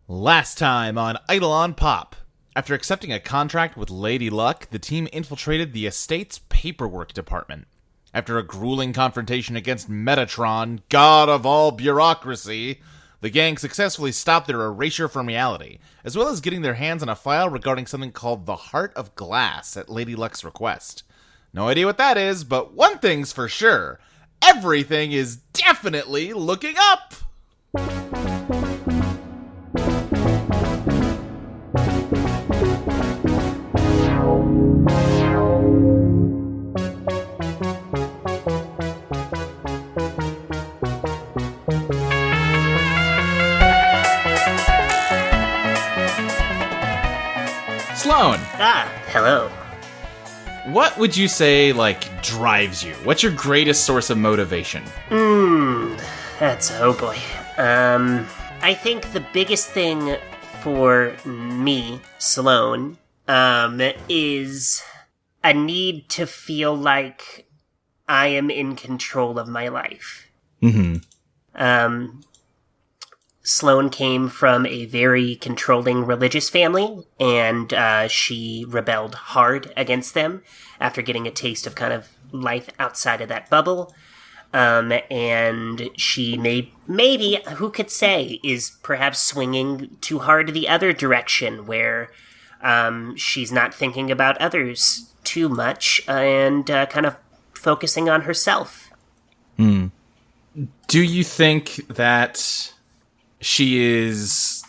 Last time on Eidolon POP. After accepting a contract with Lady Luck, the team infiltrated the estate's paperwork department. After a grueling confrontation against Metatron, god of all bureaucracy, the gang successfully stopped their erasure from reality, as well as getting their hands on a file regarding something called the Heart of Glass at Lady Luck's request. No idea what that is, but one thing's for sure. Everything is definitely looking up! Sloane. Hello. What would you say, drives you? What's your greatest source of motivation? Oh boy. I think the biggest thing for me, Sloane, is a need to feel like I am in control of my life. Mm-hmm. Sloane came from a very controlling religious family, and she rebelled hard against them after getting a taste of kind of life outside of that bubble. And she maybe, who could say, is perhaps swinging too hard the other direction, where she's not thinking about others too much and kind of focusing on herself. Do you think that she is...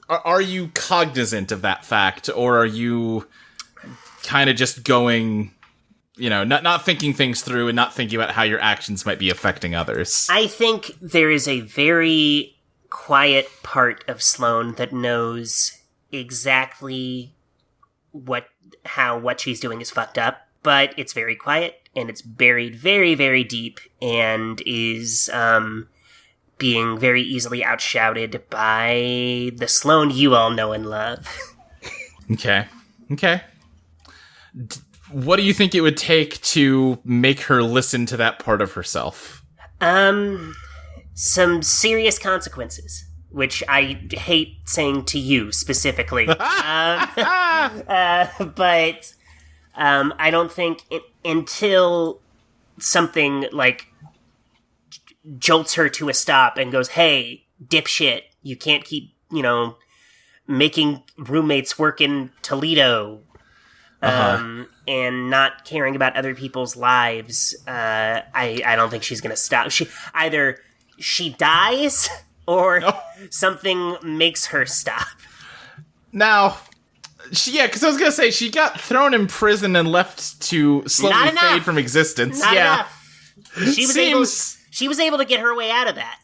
are you cognizant of that fact, or are you kind of just going, not thinking things through and not thinking about how your actions might be affecting others? I think there is a very quiet part of Sloane that knows exactly what she's doing is fucked up, but it's very quiet, and it's buried very, very deep, and is being very easily outshouted by the Sloane you all know and love. Okay. What do you think it would take to make her listen to that part of herself? Some serious consequences, which I hate saying to you specifically. But I don't think until something jolts her to a stop and goes, hey, dipshit, you can't keep, making roommates work in Toledo, and not caring about other people's lives. I don't think she's gonna stop. She dies, or something makes her stop. Now, because I was gonna say, she got thrown in prison and left to slowly fade from existence. Not enough. She was able to get her way out of that.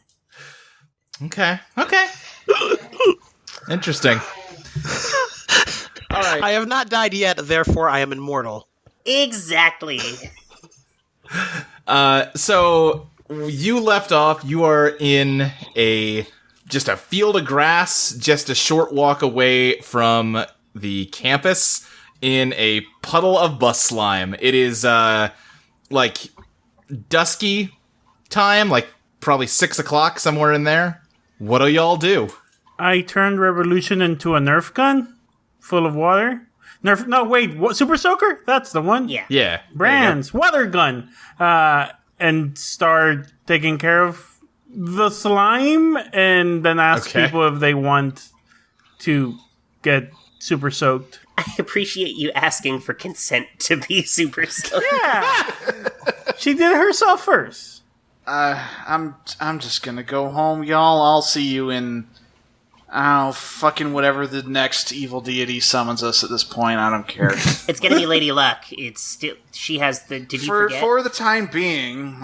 Okay. Interesting. All right. I have not died yet, therefore I am immortal. Exactly. So you left off. You are in just a field of grass, just a short walk away from the campus, in a puddle of bus slime. It is dusky time, probably 6 o'clock, somewhere in there. What do y'all do? I turned Revolution into a Nerf gun full of water. What, Super Soaker? That's the one? Yeah. Brands, water gun. And start taking care of the slime, and then ask people if they want to get super soaked. I appreciate you asking for consent to be super soaked. Yeah. She did it herself first. I'm just gonna go home, y'all. I'll see you in, fucking whatever the next evil deity summons us at this point. I don't care. It's gonna be Lady Luck. It's still, she has the, did you forget? For the time being,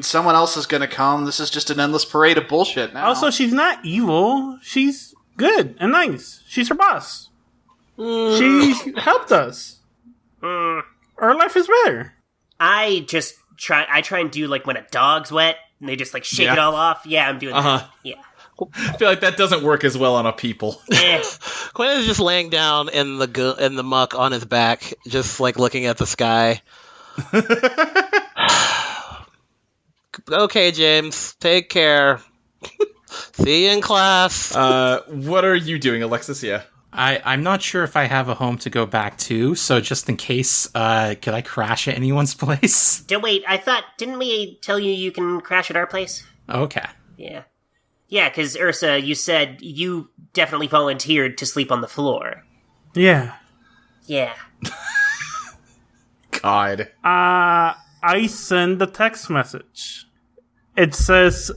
someone else is gonna come. This is just an endless parade of bullshit now. Also, she's not evil. She's good and nice. She's her boss. She helped us. Our life is better. I try and do when a dog's wet and they just shake it all off. Yeah, I'm doing that. Yeah. I feel like that doesn't work as well on a people. Quentin is just laying down in the muck on his back, just looking at the sky. Okay, James, take care. See you in class. What are you doing, Alexis? Yeah. I'm not sure if I have a home to go back to, so just in case, could I crash at anyone's place? Wait, didn't we tell you can crash at our place? Okay. Yeah. Yeah, because Ursa, you said you definitely volunteered to sleep on the floor. Yeah. Yeah. God. I send a text message. It says,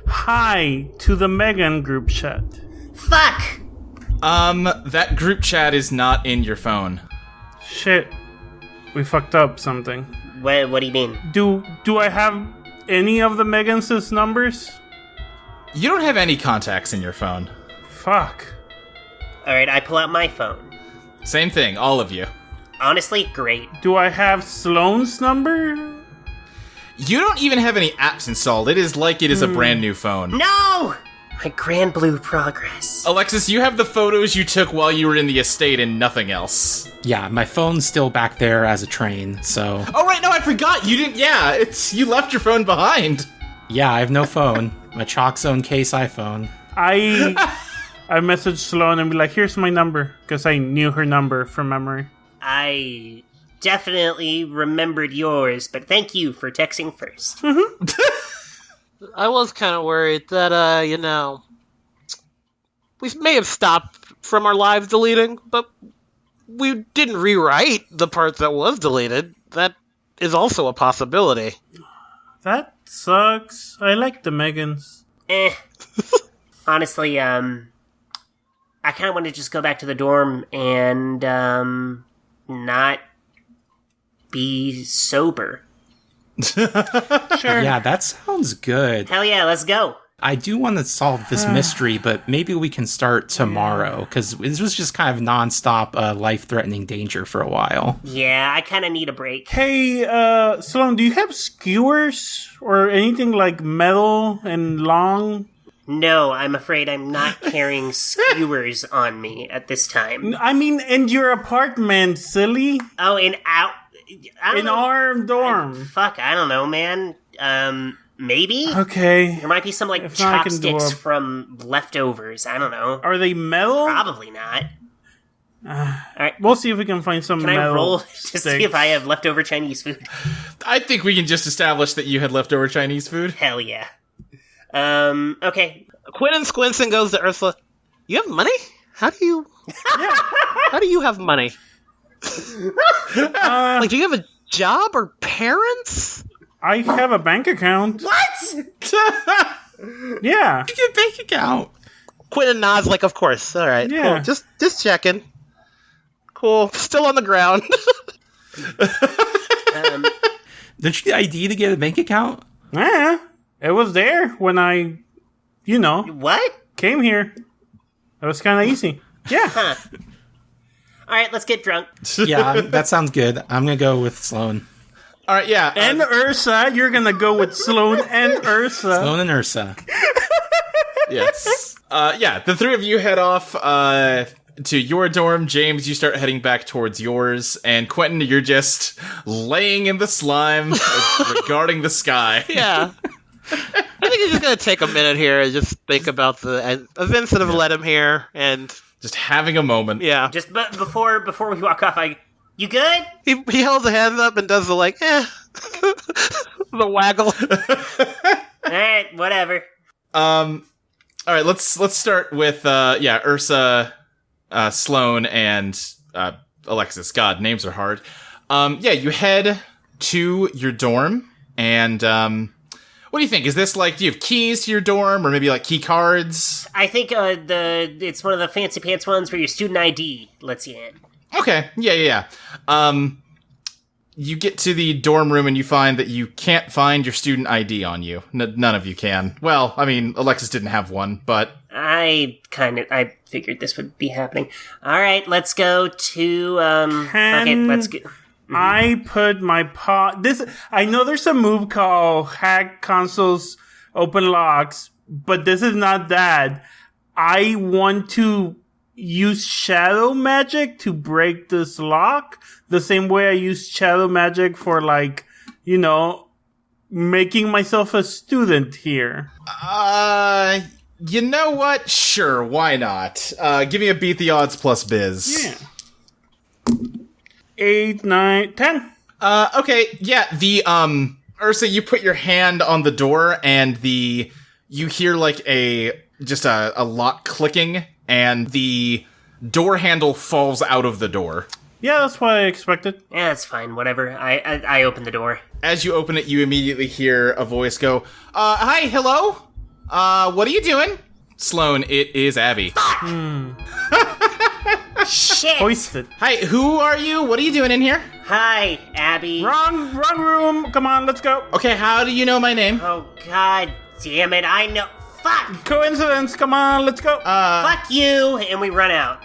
"Hi" to the Megan group chat. Fuck! That group chat is not in your phone. Shit. We fucked up something. What do you mean? Do I have any of the Megans' numbers? You don't have any contacts in your phone. Fuck. Alright, I pull out my phone. Same thing, all of you. Honestly, great. Do I have Sloane's number? You don't even have any apps installed. It is like it is a brand new phone. No! My grand blue progress. Alexis, you have the photos you took while you were in the estate and nothing else. Yeah, my phone's still back there as a train, so... Oh, right, no, I forgot. You didn't, you left your phone behind. Yeah, I have no phone. My Chalk Zone case iPhone. I messaged Sloane and be like, "Here's my number," because I knew her number from memory. I definitely remembered yours, but thank you for texting first. I was kind of worried that, we may have stopped from our lives deleting, but we didn't rewrite the part that was deleted. That is also a possibility. That sucks. I like the Megans. Honestly, I kind of want to just go back to the dorm and, not be sober. Sure. Yeah, that sounds good. Hell yeah, let's go. I do want to solve this mystery, but maybe we can start tomorrow, because this was just kind of nonstop life-threatening danger for a while. Yeah, I kind of need a break. Hey, Sloane, do you have skewers or anything like metal and long? No, I'm afraid I'm not carrying skewers on me at this time. I mean, in your apartment, silly. Oh, I don't In know. our dorm. Fuck, I don't know, man. Maybe? Okay. There might be some, If not, I can do chopsticks a- from leftovers. I don't know. Are they metal? Probably not. Alright, We'll see if we can find some can metal. I roll to see sticks. if I have leftover Chinese food? I think we can just establish that you had leftover Chinese food. Hell yeah. Okay. Quentin squints and goes to Ursula. You have money? How do you have money? Like, do you have a job or parents? I have a bank account. What? Yeah. Get a bank account. Quentin nods like, of course. All right. Yeah. Cool. Just checking. Cool. Still on the ground. Did you get ID to get a bank account? Yeah. It was there when I, What? came here. It was kind of easy. Yeah. Huh. Alright, let's get drunk. Yeah, that sounds good. I'm going to go with Sloane. All right, yeah. And Ursa, you're going to go with Sloane and Ursa. Sloane and Ursa. Yes. The three of you head off to your dorm. James, you start heading back towards yours. And Quentin, you're just laying in the slime, regarding the sky. Yeah. I think he's just going to take a minute here and just think about the events that have led him here. And Just having a moment. yeah. Just before we walk off, you good? He holds a hand up and does the the waggle. Alright, whatever. All right, let's start with Ursa, Sloane, and Alexis. God, names are hard. You head to your dorm, and what do you think? Is this do you have keys to your dorm, or maybe key cards? I think it's one of the fancy pants ones where your student ID lets you in. Okay, yeah. You get to the dorm room and you find that you can't find your student ID on you. None of you can. Well, I mean, Alexis didn't have one, but... I figured this would be happening. Alright, let's go to, okay, let's go. I put my I know there's a move called hack consoles, open locks, but this is not that. I want to use shadow magic to break this lock the same way I use shadow magic for making myself a student here. You know what? Sure, why not? Give me a beat the odds plus biz. Yeah. 8, 9, 10. Okay, yeah, the, Ursa, you put your hand on the door, and you hear, like, a lock clicking, and the door handle falls out of the door. Yeah, that's what I expected. Yeah, it's fine. Whatever. I open the door. As you open it, you immediately hear a voice go, hi, hello? What are you doing? Sloane, it is Abby. Shit! Hoisted. Hi, who are you? What are you doing in here? Hi, Abby. Wrong room. Come on, let's go. Okay, how do you know my name? Oh, god damn it. I know. Fuck! Coincidence. Come on, let's go. Fuck you! And we run out.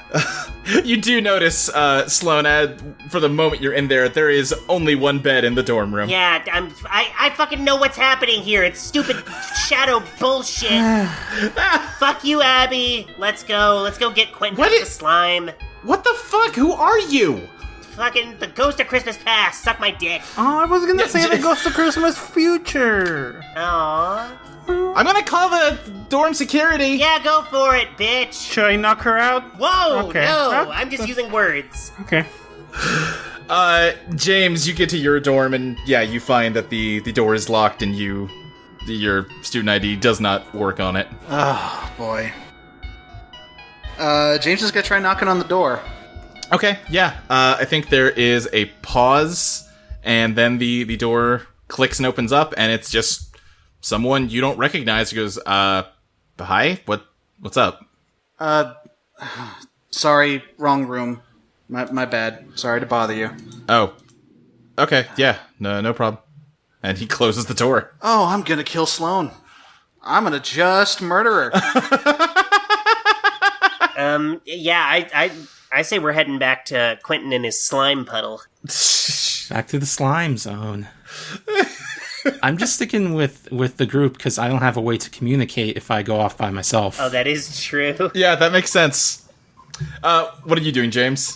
You do notice, Sloane, for the moment you're in there is only one bed in the dorm room. Yeah, I fucking know what's happening here. It's stupid shadow bullshit. Fuck you, Abby. Let's go. Let's go get Quentin with the slime. What the fuck? Who are you? Fucking the ghost of Christmas past. Suck my dick. Oh, I was gonna say the Ghost of Christmas Future. Aww. I'm gonna call the dorm security. Yeah, go for it, bitch. Should I knock her out? Whoa, Okay. no. I'm just using words. Okay. James, you get to your dorm, and yeah, you find that the door is locked, and your student ID does not work on it. Oh, boy. James is gonna try knocking on the door. Okay, yeah. I think there is a pause, and then the door clicks and opens up, and it's just someone you don't recognize who goes, hi? What's up? Sorry, wrong room. My bad. Sorry to bother you. Oh. Okay, yeah, no problem. And he closes the door. Oh, I'm gonna kill Sloane. I'm gonna just murder her. Yeah, I say we're heading back to Quentin and his slime puddle. Back to the slime zone. I'm just sticking with the group because I don't have a way to communicate if I go off by myself. Oh, that is true. Yeah, that makes sense. What are you doing, James?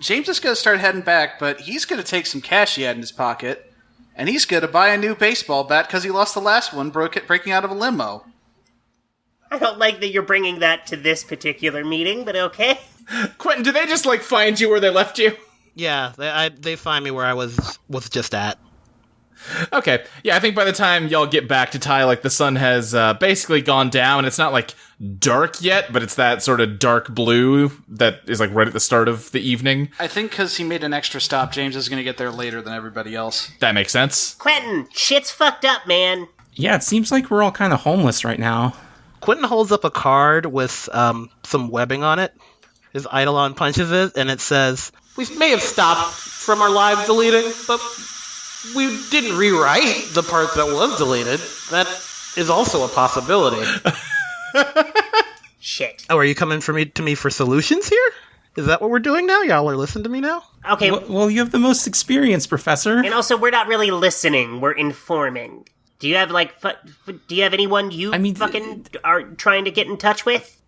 James is gonna start heading back, but he's gonna take some cash he had in his pocket, and he's gonna buy a new baseball bat because he lost the last one breaking out of a limo. I don't like that you're bringing that to this particular meeting, but okay. Quentin, did they just, find you where they left you? Yeah, they find me where I was just at. Okay, yeah, I think by the time y'all get back to Ty, the sun has basically gone down. It's not, dark yet, but it's that sort of dark blue that is, right at the start of the evening. I think because he made an extra stop, James is going to get there later than everybody else. That makes sense. Quentin, shit's fucked up, man. Yeah, it seems like we're all kind of homeless right now. Quentin holds up a card with some webbing on it. His Eidolon punches it, and it says, "We may have stopped from our lives deleting, but we didn't rewrite the part that was deleted. That is also a possibility." Shit. Oh, are you coming to me for solutions here? Is that what we're doing now? Y'all are listening to me now? Okay. Well, you have the most experience, Professor. And also, we're not really listening. We're informing. Do you have, do you have anyone you fucking are trying to get in touch with?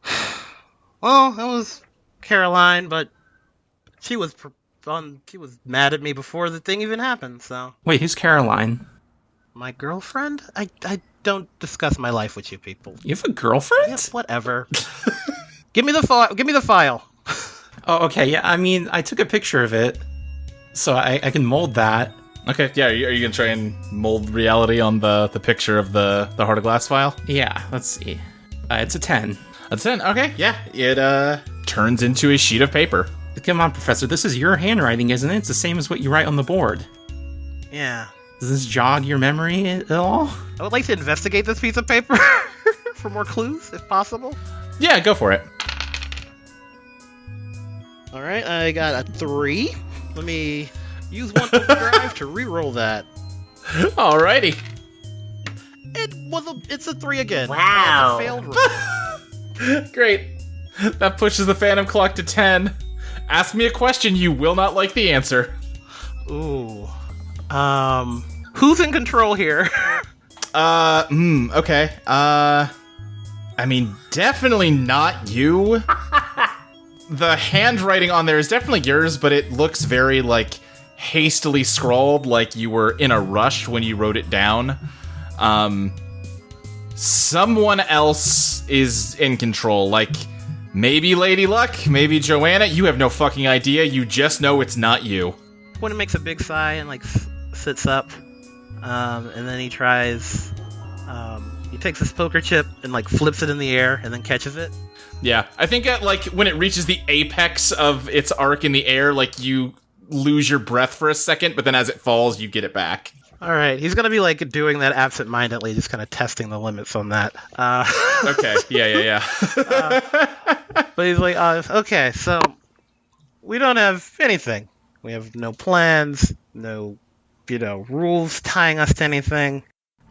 Well, that was Caroline, but she was mad at me before the thing even happened, so... Wait, who's Caroline? My girlfriend? I don't discuss my life with you people. You have a girlfriend? Yeah, whatever. Give me the file. Oh, okay, yeah, I took a picture of it, so I can mold that. Okay, yeah, are you gonna try and mold reality on the picture of the Heart of Glass file? Yeah, let's see. It's a 10. A 10, okay, yeah. It, turns into a sheet of paper. Come on, Professor, this is your handwriting, isn't it? It's the same as what you write on the board. Yeah. Does this jog your memory at all? I would like to investigate this piece of paper for more clues, if possible. Yeah, go for it. Alright, I got a 3. Let me use one overdrive to re-roll that. Alrighty. It's a 3 again. Wow. It's a failed roll. Great. That pushes the Phantom clock to 10. Ask me a question you will not like the answer. Ooh. Who's in control here? Okay. Definitely not you. The handwriting on there is definitely yours, but it looks very, hastily scrawled, like you were in a rush when you wrote it down. someone else is in control. Like, maybe Lady Luck, maybe Joanna. You have no fucking idea. You just know it's not you. Quentin makes a big sigh and like sits up, and then he tries. He takes his poker chip and like flips it in the air and then catches it. Yeah, I think at like when it reaches the apex of its arc in the air, like you lose your breath for a second, but then as it falls, you get it back. All right, he's gonna be like doing that absent-mindedly, just kind of testing the limits on that. Okay, yeah. But he's like, okay, so we don't have anything. We have no plans, no, rules tying us to anything.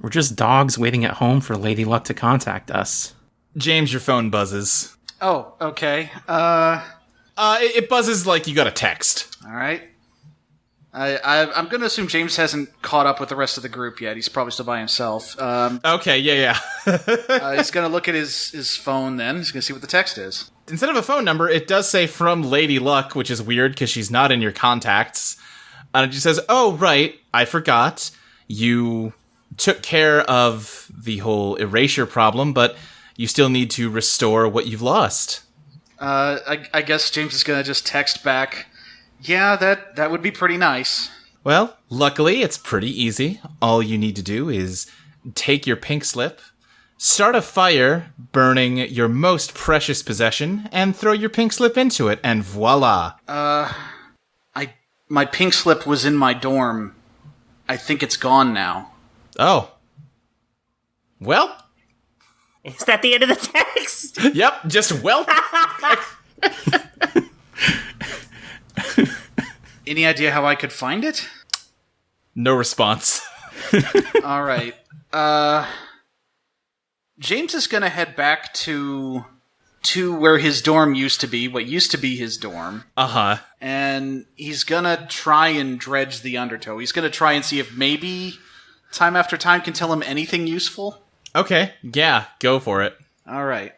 We're just dogs waiting at home for Lady Luck to contact us. James, your phone buzzes. Oh, okay. It buzzes like you got a text. All right. I'm going to assume James hasn't caught up with the rest of the group yet. He's probably still by himself. Okay, yeah. He's going to look at his phone then. He's going to see what the text is. Instead of a phone number, it does say from Lady Luck, which is weird because she's not in your contacts. And it just says, oh, right, I forgot. You took care of the whole erasure problem, but you still need to restore what you've lost. I guess James is going to just text back, yeah, that would be pretty nice. Well, luckily, it's pretty easy. All you need to do is take your pink slip, start a fire burning your most precious possession, and throw your pink slip into it, and voila. My pink slip was in my dorm. I think it's gone now. Oh. Well... Is that the end of the text? Yep, just well. Any idea how I could find it? No response. All right. James is going to head back to where his dorm used to be, what used to be his dorm. Uh-huh. And he's going to try and dredge the undertow. He's going to try and see if maybe time after time can tell him anything useful. Okay, yeah, go for it. All right.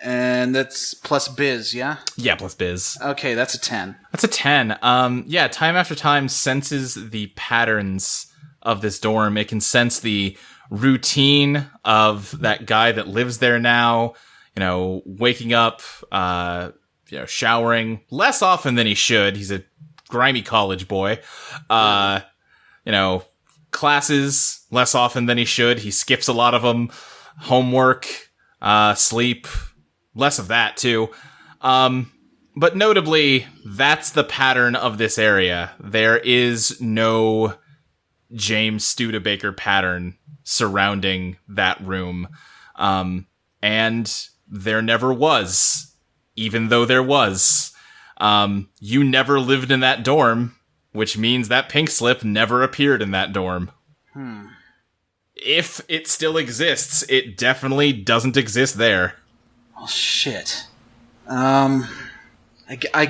And that's plus biz, yeah? Yeah, plus biz. Okay, that's a 10. That's a 10. Yeah, time after time senses the patterns of this dorm. It can sense the routine of that guy that lives there now, waking up, showering less often than he should. He's a grimy college boy. Classes less often than he should. He skips a lot of them. Homework, sleep, less of that too. But notably, that's the pattern of this area. There is no James Studebaker pattern surrounding that room. And there never was, even though there was. You never lived in that dorm, which means that pink slip never appeared in that dorm. If it still exists, it definitely doesn't exist there. Oh, shit. I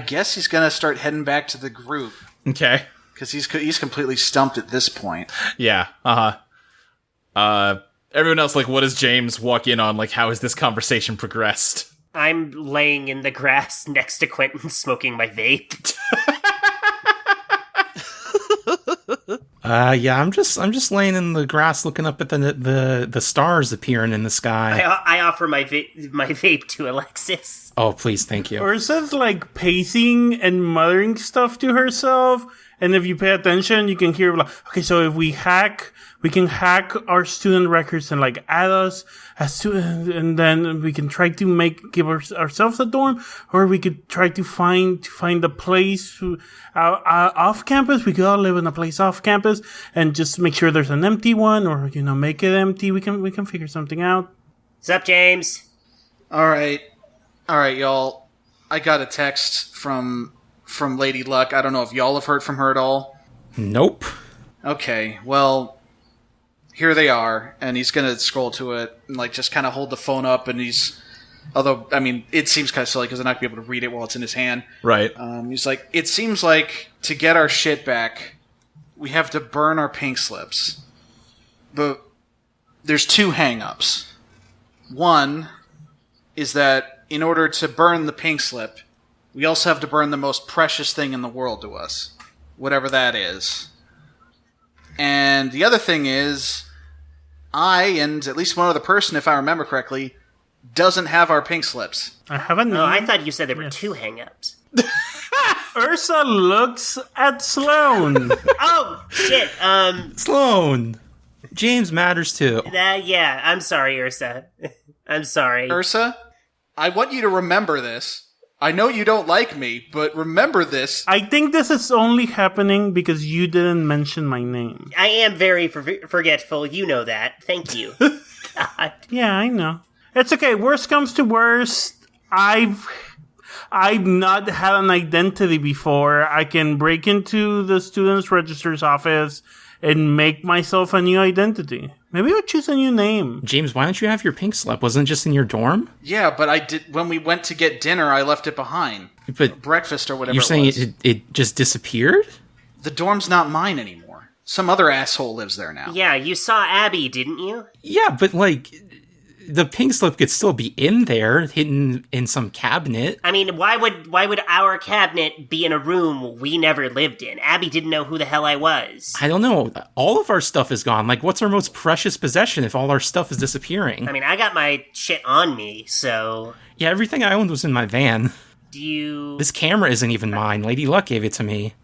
guess he's gonna start heading back to the group. Okay. Because he's completely stumped at this point. Yeah, everyone else, what does James walk in on? How has this conversation progressed? I'm laying in the grass next to Quentin smoking my vape. Yeah, I'm just laying in the grass looking up at the stars appearing in the sky. I offer my vape to Alexis. Oh, please, thank you. Ursa's pacing and muttering stuff to herself, and if you pay attention, you can hear okay, so if we can hack our student records and add us as students, and then we can try to give ourselves a dorm, or we could try to find a place off campus. We could all live in a place off campus and just make sure there's an empty one, or make it empty. We can figure something out. What's up, James? All right, y'all. I got a text from Lady Luck. I don't know if y'all have heard from her at all. Nope. Okay, well, here they are, and he's gonna scroll to it and just kind of hold the phone up, and although it seems kind of silly because I'm not gonna be able to read it while it's in his hand. Right. He's like, it seems like to get our shit back, we have to burn our pink slips, but there's two hang-ups. One is that in order to burn the pink slip, we also have to burn the most precious thing in the world to us, whatever that is. And the other thing is, I, and at least one other person, if I remember correctly, doesn't have our pink slips. I haven't. Oh, I thought you said there were 2 hang-ups. Ursa looks at Sloane. Oh, shit. Sloane! James matters too. Yeah, I'm sorry, Ursa. I'm sorry. Ursa, I want you to remember this. I know you don't like me, but remember this. I think this is only happening because you didn't mention my name. I am very forgetful. You know that. Thank you. God. Yeah, I know. It's okay. Worst comes to worst. I've not had an identity before. I can break into the student's registrar's office and make myself a new identity. Maybe I'll choose a new name. James, why don't you have your pink slip? Wasn't it just in your dorm? Yeah, but I did. When we went to get dinner, I left it behind. But breakfast or whatever. You're saying it was. it just disappeared? The dorm's not mine anymore. Some other asshole lives there now. Yeah, you saw Abby, didn't you? Yeah, but like, the pink slip could still be in there, hidden in some cabinet. I mean, why would our cabinet be in a room we never lived in? Abby didn't know who the hell I was. I don't know. All of our stuff is gone. Like, what's our most precious possession if all our stuff is disappearing? I mean, I got my shit on me, so... Yeah, everything I owned was in my van. Do you... This camera isn't even mine. Lady Luck gave it to me.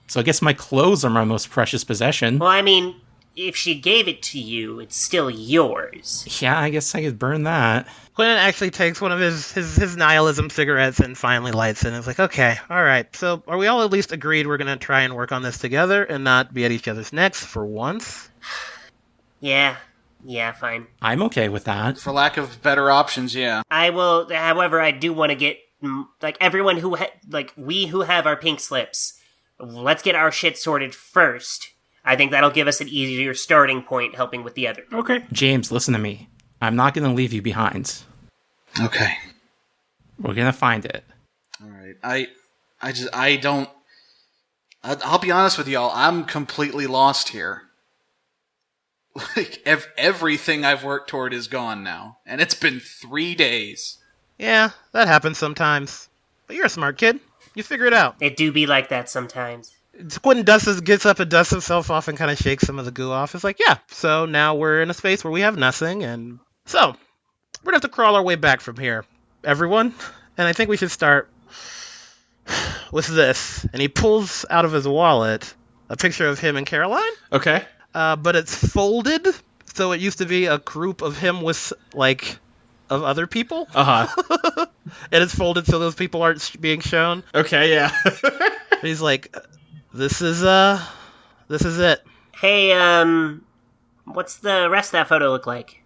So I guess my clothes are my most precious possession. Well, I mean, if she gave it to you, it's still yours. Yeah, I guess I could burn that. Quentin actually takes one of his nihilism cigarettes and finally lights it and is like, okay, alright, so are we all at least agreed we're going to try and work on this together and not be at each other's necks for once? Yeah, fine. I'm okay with that. For lack of better options, yeah. I will, however, I do want to get, like, everyone who, we who have our pink slips, let's get our shit sorted first. I think that'll give us an easier starting point helping with the other. Okay. James, listen to me. I'm not going to leave you behind. Okay. We're going to find it. Alright, I'll be honest with y'all, I'm completely lost here. Like, everything I've worked toward is gone now. And it's been 3 days. Yeah, that happens sometimes. But you're a smart kid. You figure it out. It do be like that sometimes. Quentin gets up and dusts himself off and kind of shakes some of the goo off. It's like, yeah, so now we're in a space where we have nothing, and so we're gonna have to crawl our way back from here, everyone. And I think we should start with this. And he pulls out of his wallet a picture of him and Caroline. Okay. But it's folded, so it used to be a group of him with, like, of other people. Uh-huh. And it's folded so those people aren't being shown. Okay, yeah. He's like, this is it. Hey, what's the rest of that photo look like?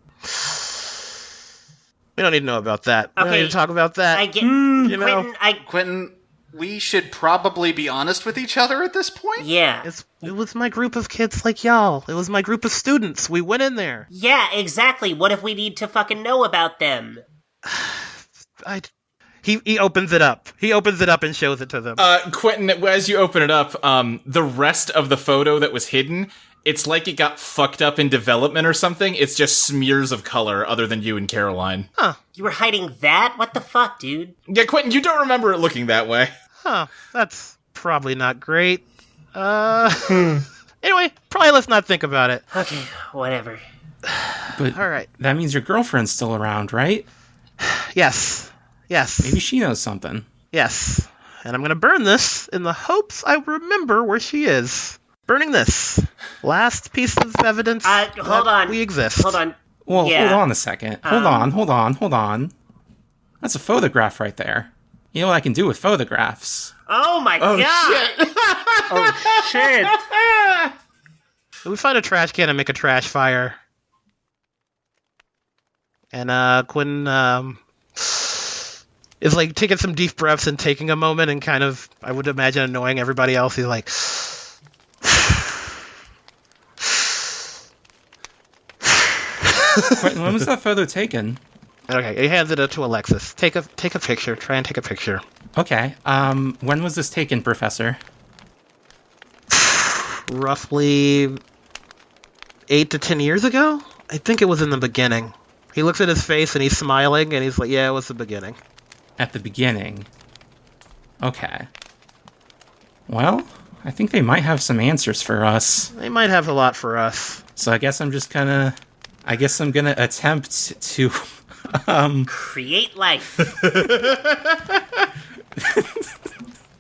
We don't need to know about that. We don't Okay. need to talk about that. I get, you know, Quentin, we should probably be honest with each other at this point? yeah. it was my group of kids like y'all. It was my group of students. We went in there. Yeah, exactly. What if we need to fucking know about them? He opens it up. He opens it up and shows it to them. Quentin, as you open it up, the rest of the photo that was hidden, it's like it got fucked up in development or something. It's just smears of color other than you and Caroline. Huh. You were hiding that? What the fuck, dude? Yeah, Quentin, you don't remember it looking that way. Huh. That's probably not great. Anyway, probably let's not think about it. Okay, whatever. But All right. that means your girlfriend's still around, right? Yes. Maybe she knows something. Yes. And I'm going to burn this in the hopes I remember where she is. Burning this. Last piece of evidence Hold on. we exist. Hold on. Well, Yeah. hold on a second. Hold on. That's a photograph right there. You know what I can do with photographs? Oh my god! Shit. Oh shit! We find a trash can and make a trash fire. And Quinn is like taking some deep breaths and taking a moment and kind of, I would imagine, annoying everybody else. He's like, Quentin, when was that photo taken? okay, he hands it to Alexis. Take a picture. Try and take a picture. Okay. When was this taken, Professor? Roughly 8 to 10 years ago? I think it was in the beginning. He looks at his face and he's smiling and he's like, yeah, it was the beginning. At the beginning. Okay. Well, I think they might have some answers for us. They might have a lot for us. So I guess I'm just gonna I guess I'm gonna attempt to Create life.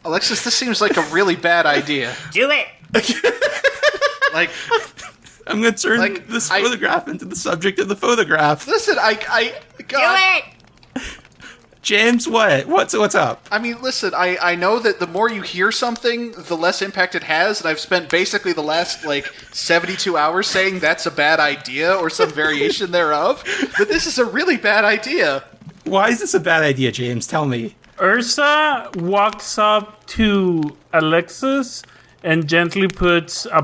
Alexis, this seems like a really bad idea. Do it. Like, I'm gonna turn Like, this photograph into the subject of the photograph. listen, Do God. it. James, what? What's up? I mean, listen, I know that the more you hear something, the less impact it has, and I've spent basically the last, 72 hours saying that's a bad idea, or some variation thereof, but this is a really bad idea. Why is this a bad idea, James? Tell me. Ursa walks up to Alexis and gently puts a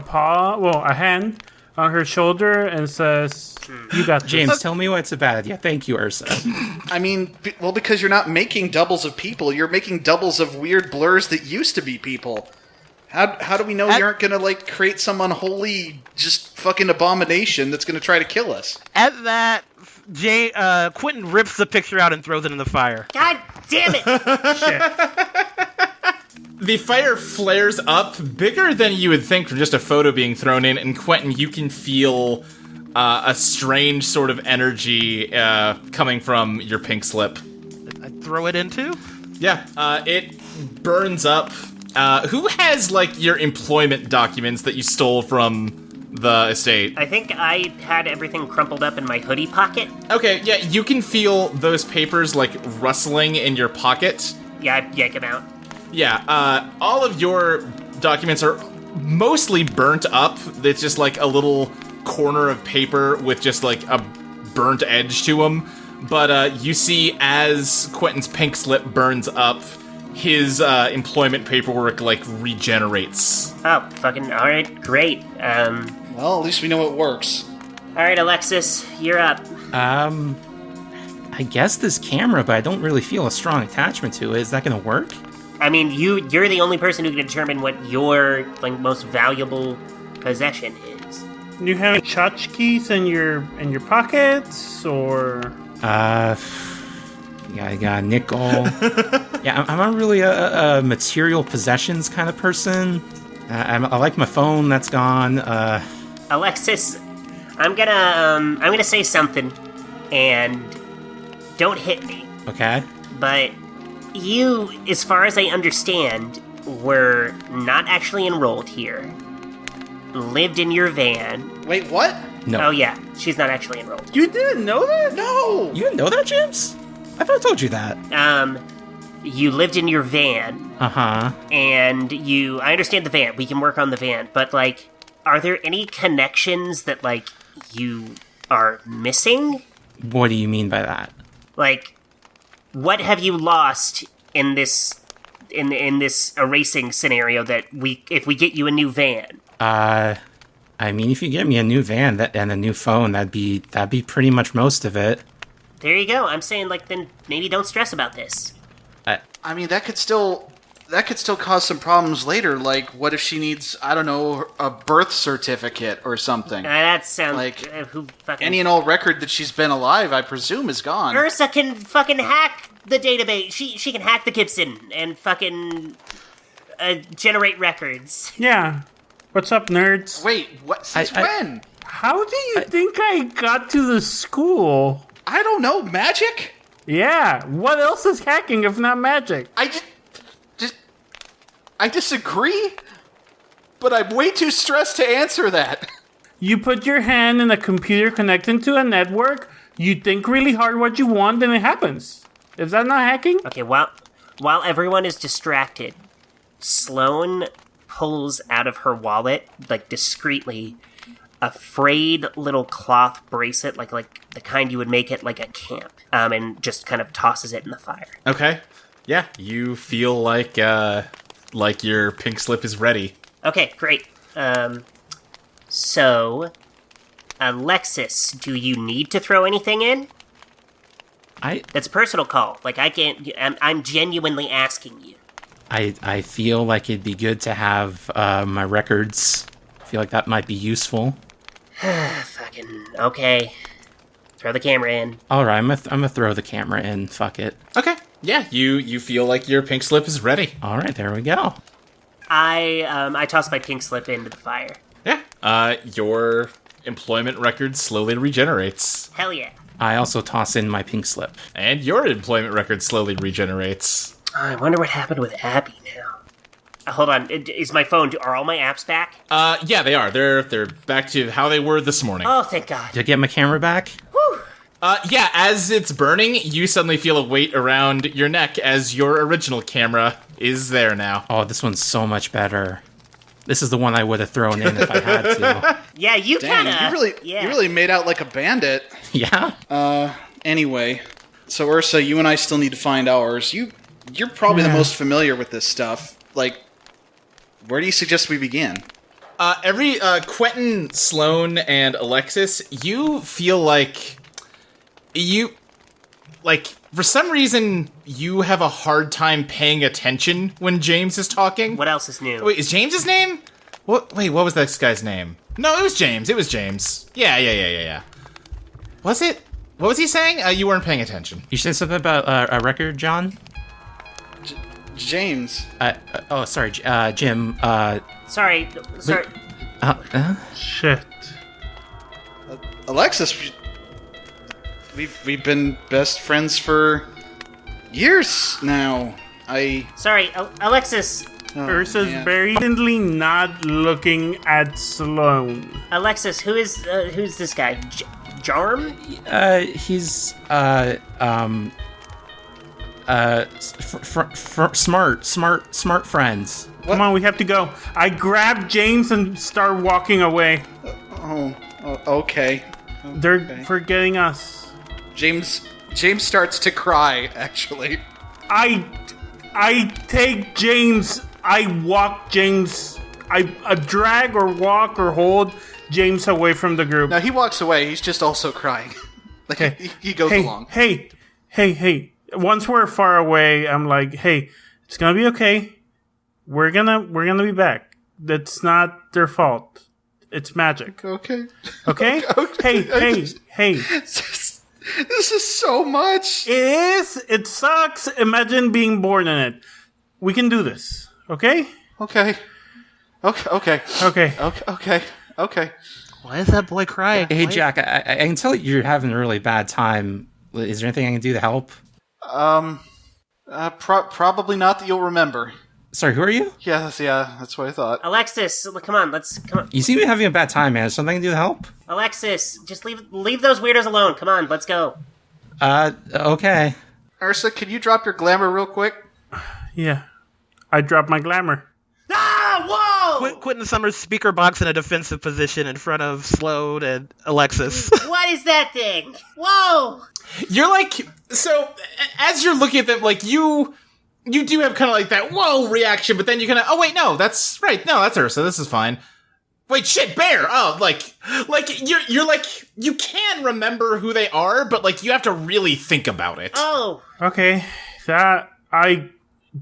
hand on her shoulder and says, "You got this." James, tell me why it's a bad idea. Thank you, Ursa. I mean, because you're not making doubles of people, you're making doubles of weird blurs that used to be people. How do we know you aren't gonna, create some unholy, just fucking abomination that's gonna try to kill us? At that, Quentin rips the picture out and throws it in the fire. God damn it. The fire flares up bigger than you would think from just a photo being thrown in, and Quentin, you can feel a strange sort of energy coming from your pink slip. I throw it into? Yeah, it burns up. Who has, your employment documents that you stole from the estate? I think I had everything crumpled up in my hoodie pocket. Okay, yeah, you can feel those papers, rustling in your pocket. Yeah, I yank them out. Yeah, all of your documents are mostly burnt up. It's just a little corner of paper with just a burnt edge to them. But you see as Quentin's pink slip burns up, his employment paperwork regenerates. Oh, fucking alright, great. Well, at least we know it works. Alright, Alexis, you're up. I guess this camera, but I don't really feel a strong attachment to it. Is that gonna work? I mean, you're the only person who can determine what your most valuable possession is. You have tchotchkes in your pockets, or Yeah, I got a nickel. Yeah, I'm not really a material possessions kind of person. I like my phone. That's gone. Alexis, I'm gonna say something, and don't hit me. Okay. But you, as far as I understand, were not actually enrolled here. Lived in your van. Wait, what? No. Oh yeah, she's not actually enrolled. you didn't know that? No! You didn't know that, James? I thought I told you that. You lived in your van, Uh-huh. and I understand the van. We can work on the van, but are there any connections that you are missing? What do you mean by that? What have you lost in this erasing scenario that if we get you a new van? I mean, if you get me a new van and a new phone, that'd be pretty much most of it. There you go. I'm saying then maybe don't stress about this. I mean, that could still cause some problems later. What if she needs, I don't know, a birth certificate or something? That sounds who fucking Any and all record that she's been alive, I presume, is gone. Ursa can fucking hack the database. She can hack the Gibson and fucking generate records. Yeah. What's up, nerds? Wait, what? Since when? How do you think I got to the school? I don't know. Magic? Yeah, what else is hacking if not magic? I disagree, but I'm way too stressed to answer that. You put your hand in a computer connected to a network, you think really hard what you want, and it happens. Is that not hacking? Okay, while everyone is distracted, Sloane pulls out of her wallet, discreetly, a frayed little cloth bracelet, like the kind you would make at a camp, and just kind of tosses it in the fire. Okay. Yeah, you feel like your pink slip is ready. Okay, great. So, Alexis, do you need to throw anything in? That's a personal call. I can't. I'm genuinely asking you. I feel like it'd be good to have my records. I feel like that might be useful. Fucking okay. Throw the camera in. All right, I'm gonna throw the camera in. Fuck it. Okay. Yeah, you feel like your pink slip is ready. All right, there we go. I toss my pink slip into the fire. Yeah. Your employment record slowly regenerates. Hell yeah. I also toss in my pink slip. And your employment record slowly regenerates. I wonder what happened with Abby now. Hold on, is my phone? Are all my apps back? Yeah, they are. They're back to how they were this morning. Oh, thank God. Did I get my camera back? Whew. Yeah, as it's burning, you suddenly feel a weight around your neck as your original camera is there now. Oh, this one's so much better. This is the one I would have thrown in if I had to. Yeah, you Dang, kinda... you really made out like a bandit. Yeah? Anyway, so Ursa, you and I still need to find ours. You're probably the most familiar with this stuff. Like, where do you suggest we begin? Quentin, Sloane, and Alexis, you feel like for some reason, you have a hard time paying attention when James is talking. What else is new? Wait, is James his name? What was this guy's name? No, it was James. Yeah. Was it? What was he saying? You weren't paying attention. You said something about a record, John? James. Sorry, Jim. Sorry. Shit. Alexis, we've been best friends for years now. Sorry, Alexis. Ursa's man. very intently not looking at Sloane. Alexis, who's this guy? Jarm? He's, smart friends. Come on, we have to go. I grab James and start walking away. Okay. They're forgetting us. James starts to cry, actually. I take James. I walk James. I drag or walk or hold James away from the group. Now, he walks away. He's just also crying. Like, Okay. he goes along. Hey. Once we're far away, I'm like, hey, it's gonna be okay. We're gonna be back. That's not their fault. It's magic. Okay. Okay? Hey. This is so much. It is. It sucks. Imagine being born in it. We can do this. Okay? Okay. Why is that boy crying? Hey, Jack, I can tell you're having a really bad time. Is there anything I can do to help? Probably not that you'll remember. Sorry, who are you? Yeah, that's what I thought. Alexis, come on. You seem to be having a bad time, man. Is something I can do to help? Alexis, just leave those weirdos alone. Come on, let's go. Okay. Ursa, can you drop your glamour real quick? Yeah. I dropped my glamour. Ah! Whoa! Quentin Summers' speaker box in a defensive position in front of Sloane and Alexis. What is that thing? Whoa! You're like, so as you're looking at them, like you do have kind of like that whoa reaction, but then you kind of, oh wait, no, that's right, no, that's Ursa, this is fine. Wait, shit, Bear! Oh, like you're like, you can remember who they are, but like you have to really think about it. Oh! Okay.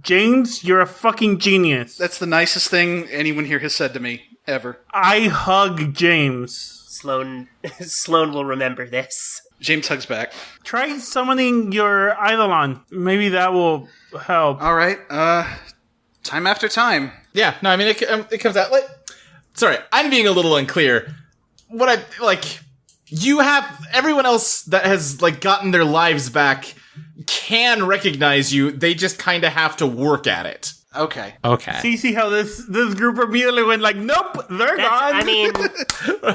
James, you're a fucking genius. That's the nicest thing anyone here has said to me, ever. I hug James. Sloane will remember this. James hugs back. Try summoning your Eidolon. Maybe that will help. All right, time after time. Yeah, no, I mean, it comes out, like, sorry, I'm being a little unclear. You have, everyone else that has, like, gotten their lives back can recognize you, they just kind of have to work at it. Okay. See how this group immediately went like, nope, they're gone. I mean,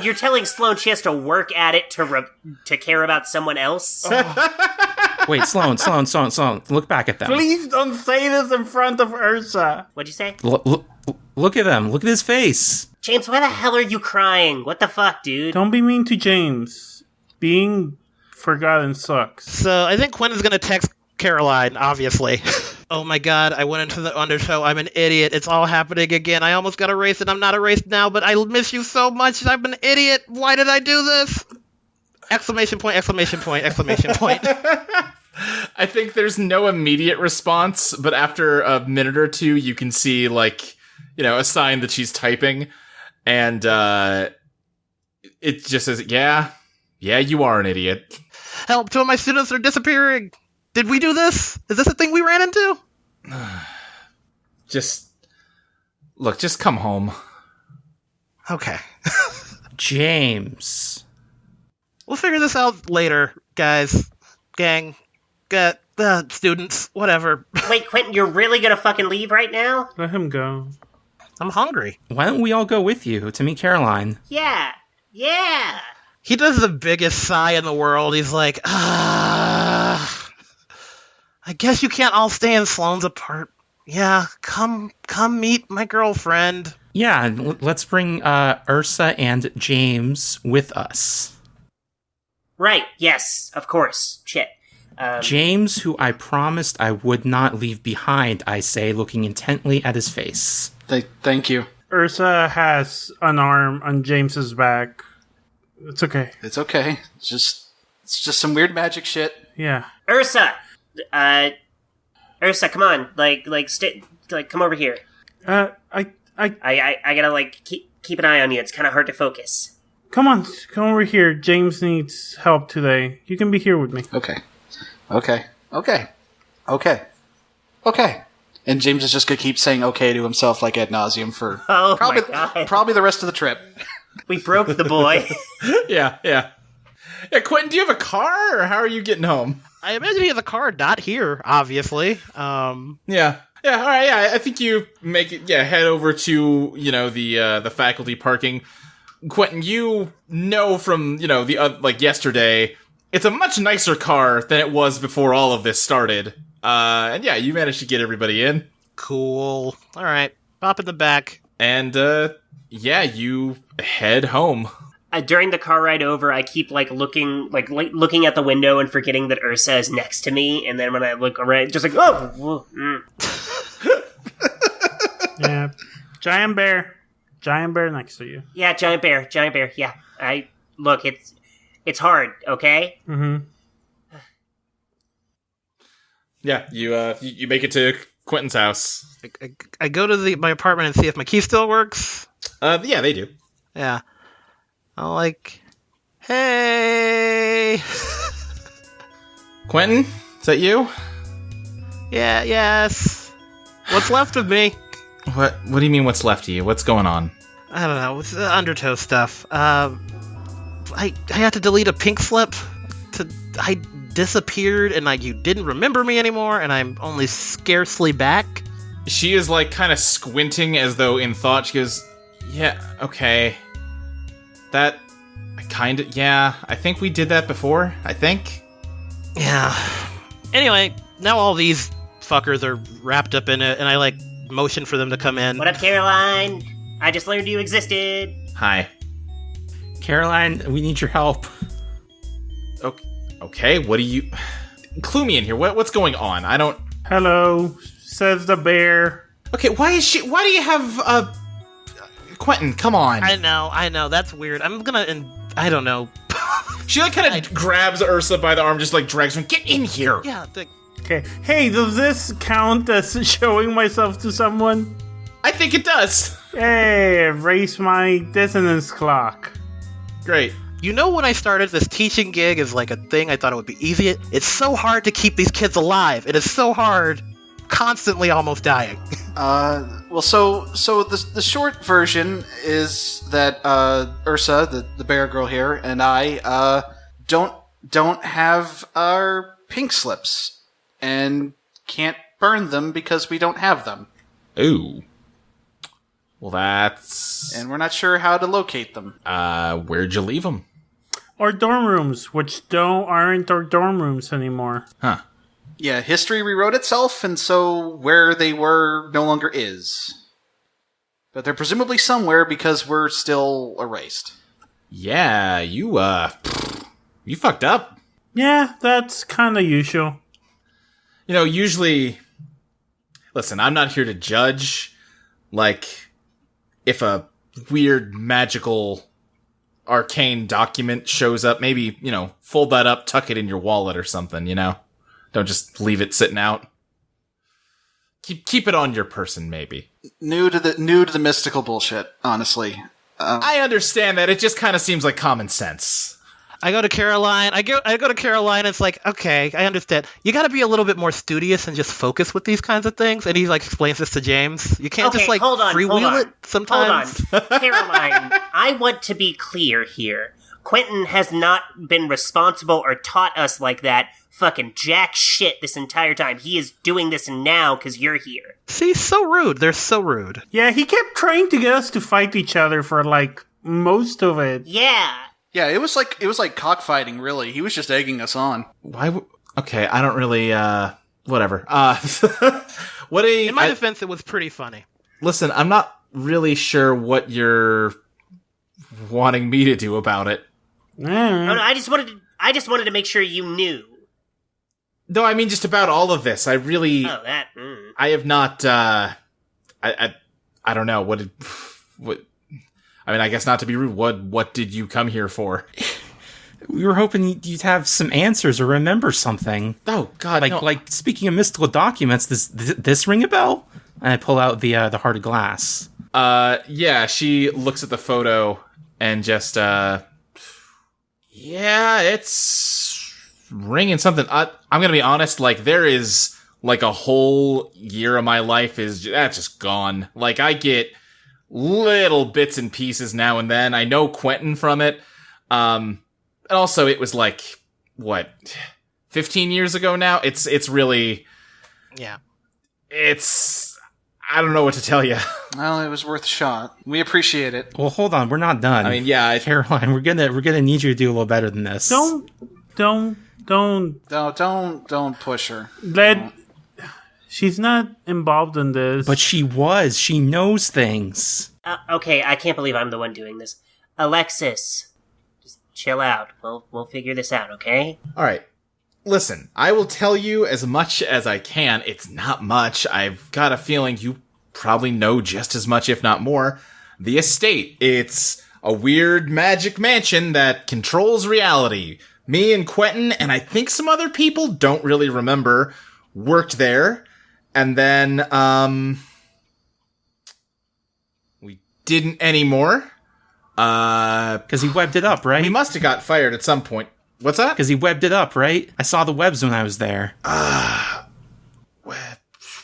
you're telling Sloane she has to work at it to care about someone else? Wait, Sloane, look back at them. Please don't say this in front of Ursa. What'd you say? Look at him. Look at his face. James, why the hell are you crying? What the fuck, dude? Don't be mean to James. Being forgotten sucks. So I think Quentin's gonna text Caroline, obviously. Oh my god, I went into the undertow. I'm an idiot. It's all happening again. I almost got erased and I'm not erased now, but I miss you so much. I'm an idiot. Why did I do this? Exclamation point, exclamation point, exclamation point. I think there's no immediate response, but after a minute or two, you can see, like, you know, a sign that she's typing, and it just says, yeah, you are an idiot. Help, 2 of my students are disappearing. Did we do this? Is this a thing we ran into? Just come home. Okay. James. We'll figure this out later, guys. Gang. Students. Whatever. Wait, Quentin, you're really gonna fucking leave right now? Let him go. I'm hungry. Why don't we all go with you to meet Caroline? Yeah. He does the biggest sigh in the world. He's like, I guess you can't all stay in Sloane's apart. Yeah, come meet my girlfriend. Yeah, let's bring Ursa and James with us. Right, yes, of course. Shit. James, who I promised I would not leave behind, I say, looking intently at his face. Thank you. Ursa has an arm on James's back. It's okay. It's okay. It's just some weird magic shit. Yeah. Ursa! Ursa, come on. Come over here. I gotta, keep an eye on you. It's kind of hard to focus. Come on, come over here. James needs help today. You can be here with me. Okay. And James is just gonna keep saying okay to himself like ad nauseum for Oh my God. probably the rest of the trip. We broke the boy. Yeah. Yeah, Quentin, do you have a car, or how are you getting home? I imagine he has a car, not here, obviously. Yeah, all right, yeah, I think you make it, head over to, the faculty parking. Quentin, you know from, yesterday, it's a much nicer car than it was before all of this started. And yeah, you managed to get everybody in. Cool. All right. Pop in the back. And, you head home. During the car ride over, I keep looking at the window and forgetting that Ursa is next to me, and then when I look around, just Yeah. Giant bear next to you. Yeah, giant bear. Yeah, it's hard. Okay. Mm-hmm. Yeah, you make it to Quentin's house. I go to my apartment and see if my key still works. Yeah, they do. Yeah. I'm hey. Quentin, is that you? Yeah. Yes. What's left of me? What do you mean, what's left of you? What's going on? I don't know. It's the undertow stuff. I had to delete a pink slip. I disappeared, and you didn't remember me anymore, and I'm only scarcely back. She is kind of squinting as though in thought. She goes, yeah, okay. That, I think we did that before, I think. Yeah. Anyway, now all these fuckers are wrapped up in it, and I motion for them to come in. What up, Caroline? I just learned you existed. Hi. Caroline, we need your help. Okay, what do you... Clue me in here, what's going on? I don't... Hello, says the bear. Okay, why do you have, Quentin, come on. I know, that's weird. I'm gonna... I don't know. She, kind of grabs Ursa by the arm, just, drags her, get in here! Yeah, Okay. Hey, does this count as showing myself to someone? I think it does. Hey, raise my dissonance clock. Great. You know, when I started this teaching gig as a thing, I thought it would be easy. It's so hard to keep these kids alive. It is so hard, constantly almost dying. So the short version is that Ursa, the bear girl here, and I don't have our pink slips and can't burn them because we don't have them. Ooh. Well, that's... And we're not sure how to locate them. Where'd you leave them? Or dorm rooms, which aren't our dorm rooms anymore. Huh. Yeah, history rewrote itself, and so where they were no longer is. But they're presumably somewhere because we're still erased. Yeah, you fucked up. Yeah, that's kind of usual. Usually... Listen, I'm not here to judge, if a weird, magical, arcane document shows up, maybe, fold that up, tuck it in your wallet or something, Don't just leave it sitting out. Keep it on your person, maybe. New to the mystical bullshit, honestly. I understand that. It just kind of seems like common sense. I go to Caroline. I go to Caroline. It's like, okay, I understand. You got to be a little bit more studious and just focus with these kinds of things. And he like explains this to James. You can't just like freewheel it sometimes. Hold on, Caroline. I want to be clear here. Quentin has not been responsible or taught us like that. Fucking jack shit this entire time. He is doing this now because you're here. See, so rude. They're so rude. Yeah, he kept trying to get us to fight each other for like most of it. Yeah. Yeah, it was like cockfighting, really. He was just egging us on. Okay, I don't really, whatever. In my defense, it was pretty funny. Listen, I'm not really sure what you're wanting me to do about it. Oh, no, I just wanted to make sure you knew. No, I mean just about all of this. I really... Oh, that... I have not, I don't know, what... I mean, I guess not to be rude, what did you come here for? We were hoping you'd have some answers or remember something. Oh, God, no. Like speaking of mystical documents, this ring a bell? And I pull out the Heart of Glass. Yeah, she looks at the photo and just, yeah, it's ringing something. I'm gonna be honest, like, there is, like, a whole year of my life that's just gone. Like, I get little bits and pieces now and then. I know Quentin from it. And also it was like, 15 years ago now? It's really... Yeah. I don't know what to tell you. Well, it was worth a shot. We appreciate it. Well, hold on, we're not done. I mean, yeah, Caroline, we're gonna need you to do a little better than this. Don't push her. She's not involved in this. But she was. She knows things. Okay, I can't believe I'm the one doing this. Alexis, just chill out. We'll figure this out, okay? All right. Listen, I will tell you as much as I can. It's not much. I've got a feeling you probably know just as much, if not more. The estate. It's a weird magic mansion that controls reality. Me and Quentin, and I think some other people, don't really remember, worked there. And then, we didn't anymore. Because he webbed it up, right? We must have got fired at some point. What's that? Because he webbed it up, right? I saw the webs when I was there.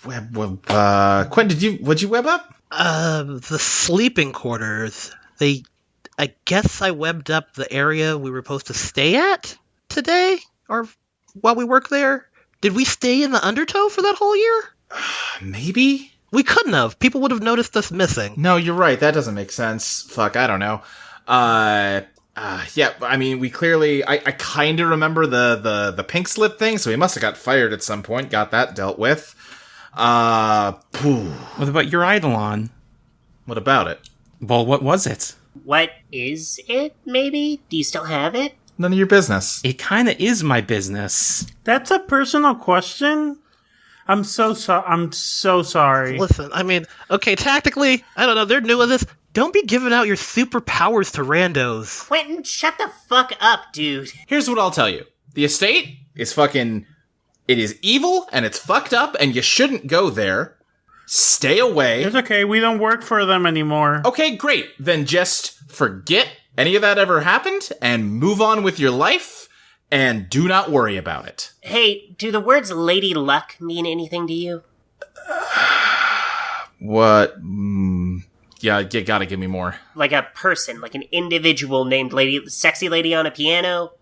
Quentin, what'd you web up? The sleeping quarters. I guess I webbed up the area we were supposed to stay at today? Or while we worked there? Did we stay in the Undertow for that whole year? Maybe? We couldn't have. People would have noticed us missing. No, you're right. That doesn't make sense. Fuck, I don't know. Yeah, I mean, we clearly... I kind of remember the pink slip thing, so we must have got fired at some point, got that dealt with. What about your Eidolon? What about it? Well, what was it? What is it, maybe? Do you still have it? None of your business. It kind of is my business. That's a personal question? I'm so sorry. Listen, I mean, okay, tactically, I don't know, they're new at this. Don't be giving out your superpowers to randos. Quentin, shut the fuck up, dude. Here's what I'll tell you. The estate is fucking... It is evil, and it's fucked up, and you shouldn't go there. Stay away. It's okay, we don't work for them anymore. Okay, great. Then just forget any of that ever happened, and move on with your life. And do not worry about it. Hey, do the words Lady Luck mean anything to you? What? Yeah, you gotta give me more. Like a person, like an individual named Sexy Lady on a Piano?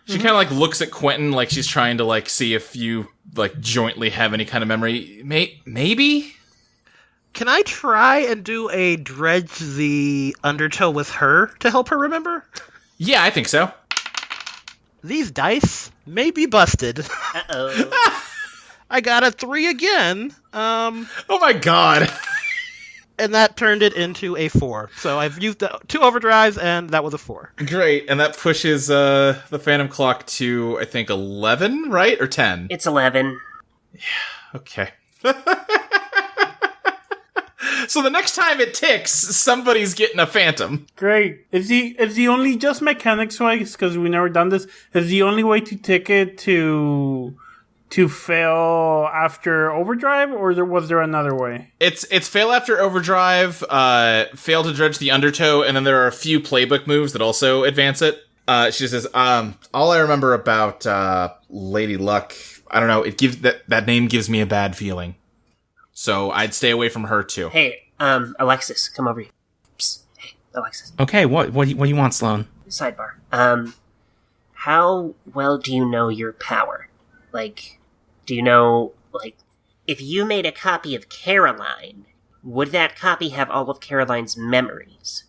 She kind of like looks at Quentin like she's trying to like see if you like jointly have any kind of memory. Maybe? Can I try and do a dredge the Undertow with her to help her remember? Yeah, I think so. These dice may be busted. Uh-oh. I got a 3 again. Oh my god. And that turned it into a 4. So I've used 2 overdrives, and that was a 4. Great, and that pushes the Phantom Clock to, I think, 11, right? Or 10? It's 11. Yeah, okay. So the next time it ticks, somebody's getting a phantom. Great. Is the only, just mechanics wise, because we never done this, is the only way to tick it to fail after overdrive, or was there another way? It's fail after overdrive, fail to dredge the Undertow, and then there are a few playbook moves that also advance it. She says, all I remember about Lady Luck, I don't know, it gives that name gives me a bad feeling. So I'd stay away from her too. Hey, Alexis, come over here. Psst. Hey, Alexis. Okay, what do you want, Sloane? Sidebar. How well do you know your power? Like, do you know, like, if you made a copy of Caroline, would that copy have all of Caroline's memories?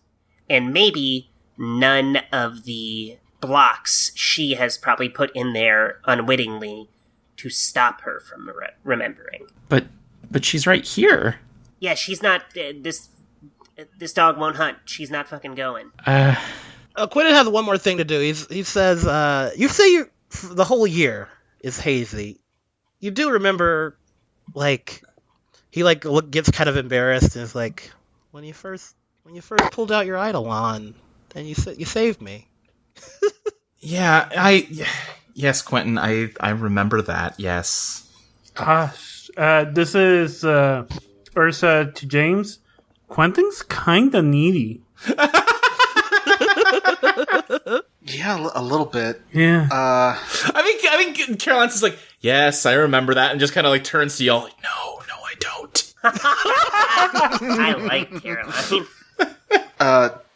And maybe none of the blocks she has probably put in there unwittingly to stop her from remembering. But she's right here. Yeah, she's not, this dog won't hunt. She's not fucking going. Quentin has one more thing to do. He says, you say the whole year is hazy. You do remember, like, he gets kind of embarrassed and is like, when you first pulled out your Eidolon, and you saved me. Yes, Quentin, I remember that. Yes. Gosh, this is Ursa to James. Quentin's kinda needy. Yeah, a little bit. Yeah. I think Caroline's is like, yes, I remember that, and just kind of like turns to y'all like, no, I don't. I like Caroline.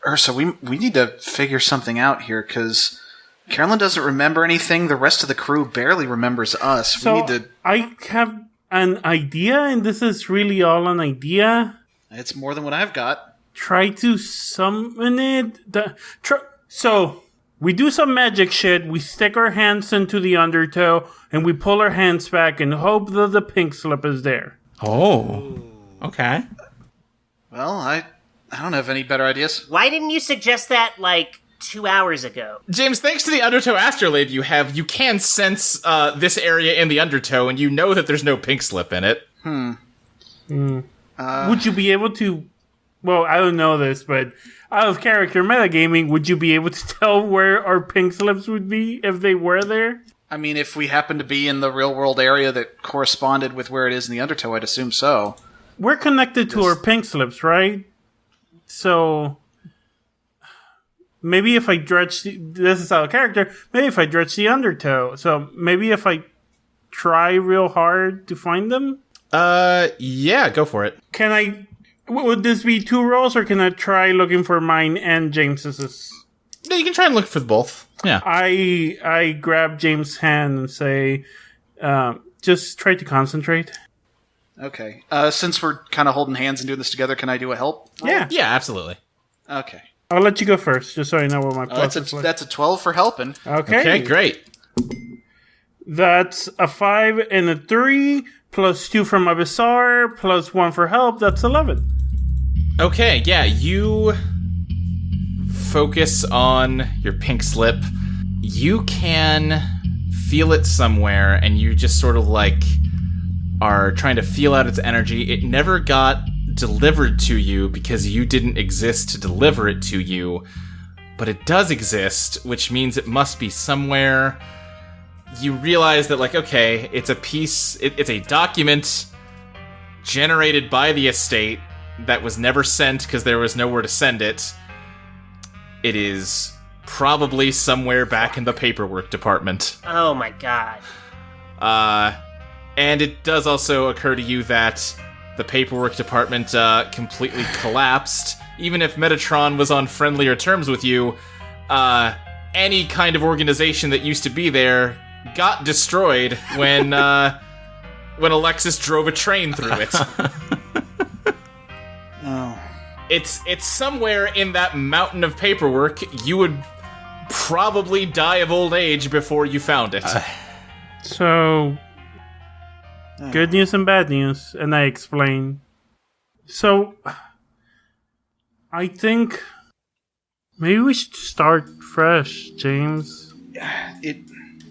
Ursa, we need to figure something out here, because Caroline doesn't remember anything. The rest of the crew barely remembers us. So we need to... I have an idea, and this is really all an idea. It's more than what I've got. Try to summon it. So, we do some magic shit, we stick our hands into the undertow, and we pull our hands back and hope that the pink slip is there. Oh. Okay. Well, I don't have any better ideas. Why didn't you suggest that, 2 hours ago? James, thanks to the undertow astrolabe you have, you can sense this area in the undertow, and you know that there's no pink slip in it. Would you be able to... Well, I don't know this, but out of character metagaming, would you be able to tell where our pink slips would be if they were there? I mean, if we happen to be in the real-world area that corresponded with where it is in the undertow, I'd assume so. We're connected to our pink slips, right? So... Maybe if I dredge... This is out of character. Maybe if I dredge the undertow. So maybe if I try real hard to find them? Yeah, go for it. Can I... Would this be 2 rolls, or can I try looking for mine and James's? No, you can try and look for both. Yeah. I grab James' hand and say, just try to concentrate. Okay. Since we're kind of holding hands and doing this together, can I do a help roll? Yeah. Yeah, absolutely. Okay. I'll let you go first, just so I know what my plus is like. That's a 12 for helping. Okay, great. That's a 5 and a 3, plus 2 from my Bazaar, plus 1 for help. That's 11. Okay, yeah, you focus on your pink slip. You can feel it somewhere, and you just sort of are trying to feel out its energy. It never got delivered to you because you didn't exist to deliver it to you, but it does exist, which means it must be somewhere. You realize that, okay, it's a piece, it's a document generated by the estate that was never sent because there was nowhere to send it. It is probably somewhere back in the paperwork department. Oh my god. And it does also occur to you that the paperwork department completely collapsed. Even if Metatron was on friendlier terms with you, any kind of organization that used to be there got destroyed when Alexis drove a train through it. Oh. It's somewhere in that mountain of paperwork. You would probably die of old age before you found it. So, good news and bad news, and I explain. So, I think maybe we should start fresh, James.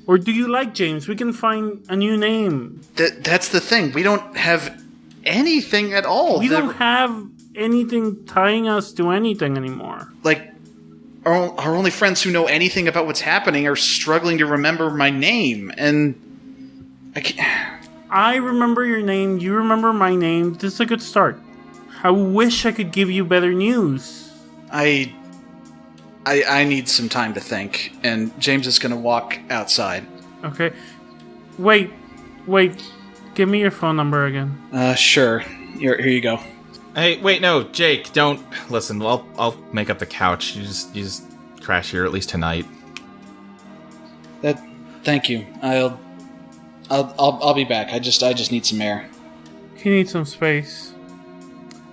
Or do you like James? We can find a new name. That's the thing. We don't have anything at all. We don't have anything tying us to anything anymore. Our only friends who know anything about what's happening are struggling to remember my name, and I can't... I remember your name, you remember my name. This is a good start. I wish I could give you better news. I need some time to think, and James is going to walk outside. Okay. Wait. Give me your phone number again. Sure. Here you go. Hey, wait, no, Jake, don't listen. I'll make up the couch. You just crash here at least tonight. Thank you. I'll be back. I just need some air. He needs some space.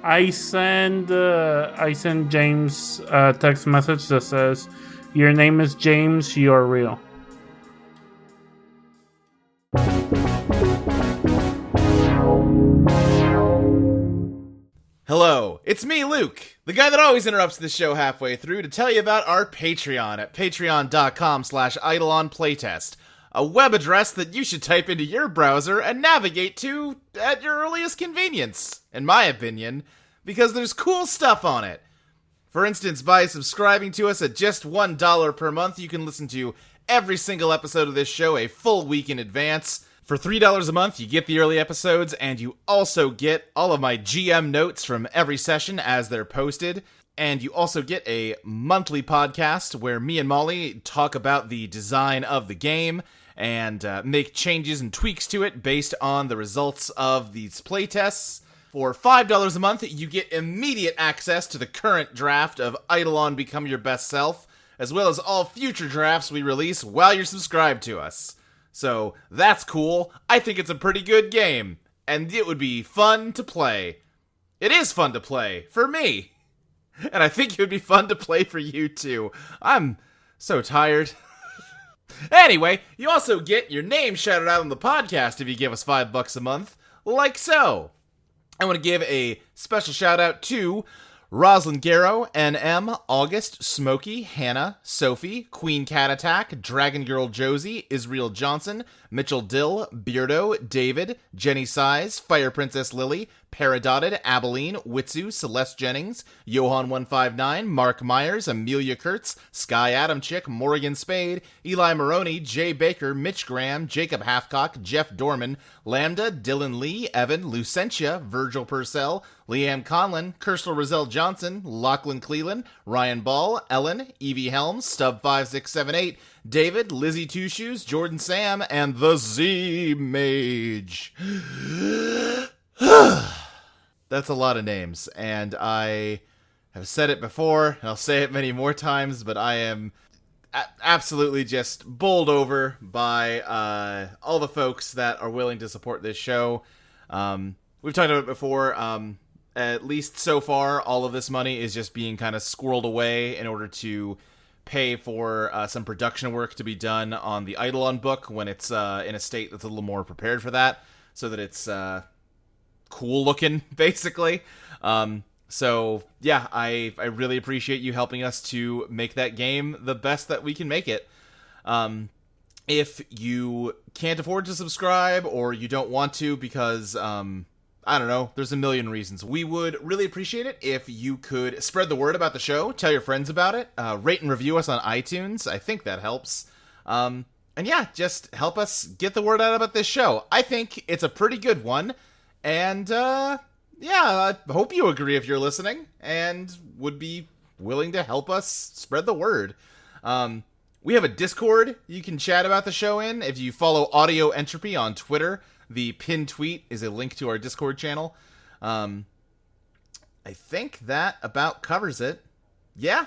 I send James a text message that says, "Your name is James. You're real." Hello, it's me, Luke, the guy that always interrupts the show halfway through to tell you about our Patreon at patreon.com/eidolonplaytest, a web address that you should type into your browser and navigate to at your earliest convenience, in my opinion, because there's cool stuff on it. For instance, by subscribing to us at just $1 per month, you can listen to every single episode of this show a full week in advance. For $3 a month, you get the early episodes, and you also get all of my GM notes from every session as they're posted. And you also get a monthly podcast where me and Molly talk about the design of the game and make changes and tweaks to it based on the results of these playtests. For $5 a month, you get immediate access to the current draft of Eidolon Become Your Best Self, as well as all future drafts we release while you're subscribed to us. So, that's cool. I think it's a pretty good game, and it would be fun to play. It is fun to play, for me. And I think it would be fun to play for you, too. I'm so tired. Anyway, you also get your name shouted out on the podcast if you give us $5 a month, like so. I want to give a special shout out to Roslyn Garrow, NM, August, Smokey, Hannah, Sophie, Queen Cat Attack, Dragon Girl Josie, Israel Johnson, Mitchell Dill, Beardo, David, Jenny Size, Fire Princess Lily, Paradotted, Abilene, Witsu, Celeste Jennings, Johan159, Mark Myers, Amelia Kurtz, Sky Adamchick, Morgan Spade, Eli Maroney, Jay Baker, Mitch Graham, Jacob Halfcock, Jeff Dorman, Lambda, Dylan Lee, Evan, Lucentia, Virgil Purcell, Liam Conlon, Kirstel Roselle Johnson, Lachlan Cleland, Ryan Ball, Ellen, Evie Helms, Stub5678, David, Lizzie Two Shoes, Jordan Sam, and the Z Mage. That's a lot of names, and I have said it before, and I'll say it many more times, but I am absolutely just bowled over by all the folks that are willing to support this show. We've talked about it before. At least so far, all of this money is just being kind of squirreled away in order to pay for some production work to be done on the Eidolon book when it's in a state that's a little more prepared for that, so that it's cool looking, basically. So yeah, I really appreciate you helping us to make that game the best that we can make it. If you can't afford to subscribe, or you don't want to because I don't know, there's a million reasons, we would really appreciate it if you could spread the word about the show, tell your friends about it, rate and review us on iTunes. I think that helps. And yeah, just help us get the word out about this show. I think it's a pretty good one. And, yeah, I hope you agree if you're listening and would be willing to help us spread the word. We have a Discord you can chat about the show in. If you follow Audio Entropy on Twitter, the pinned tweet is a link to our Discord channel. I think that about covers it. Yeah,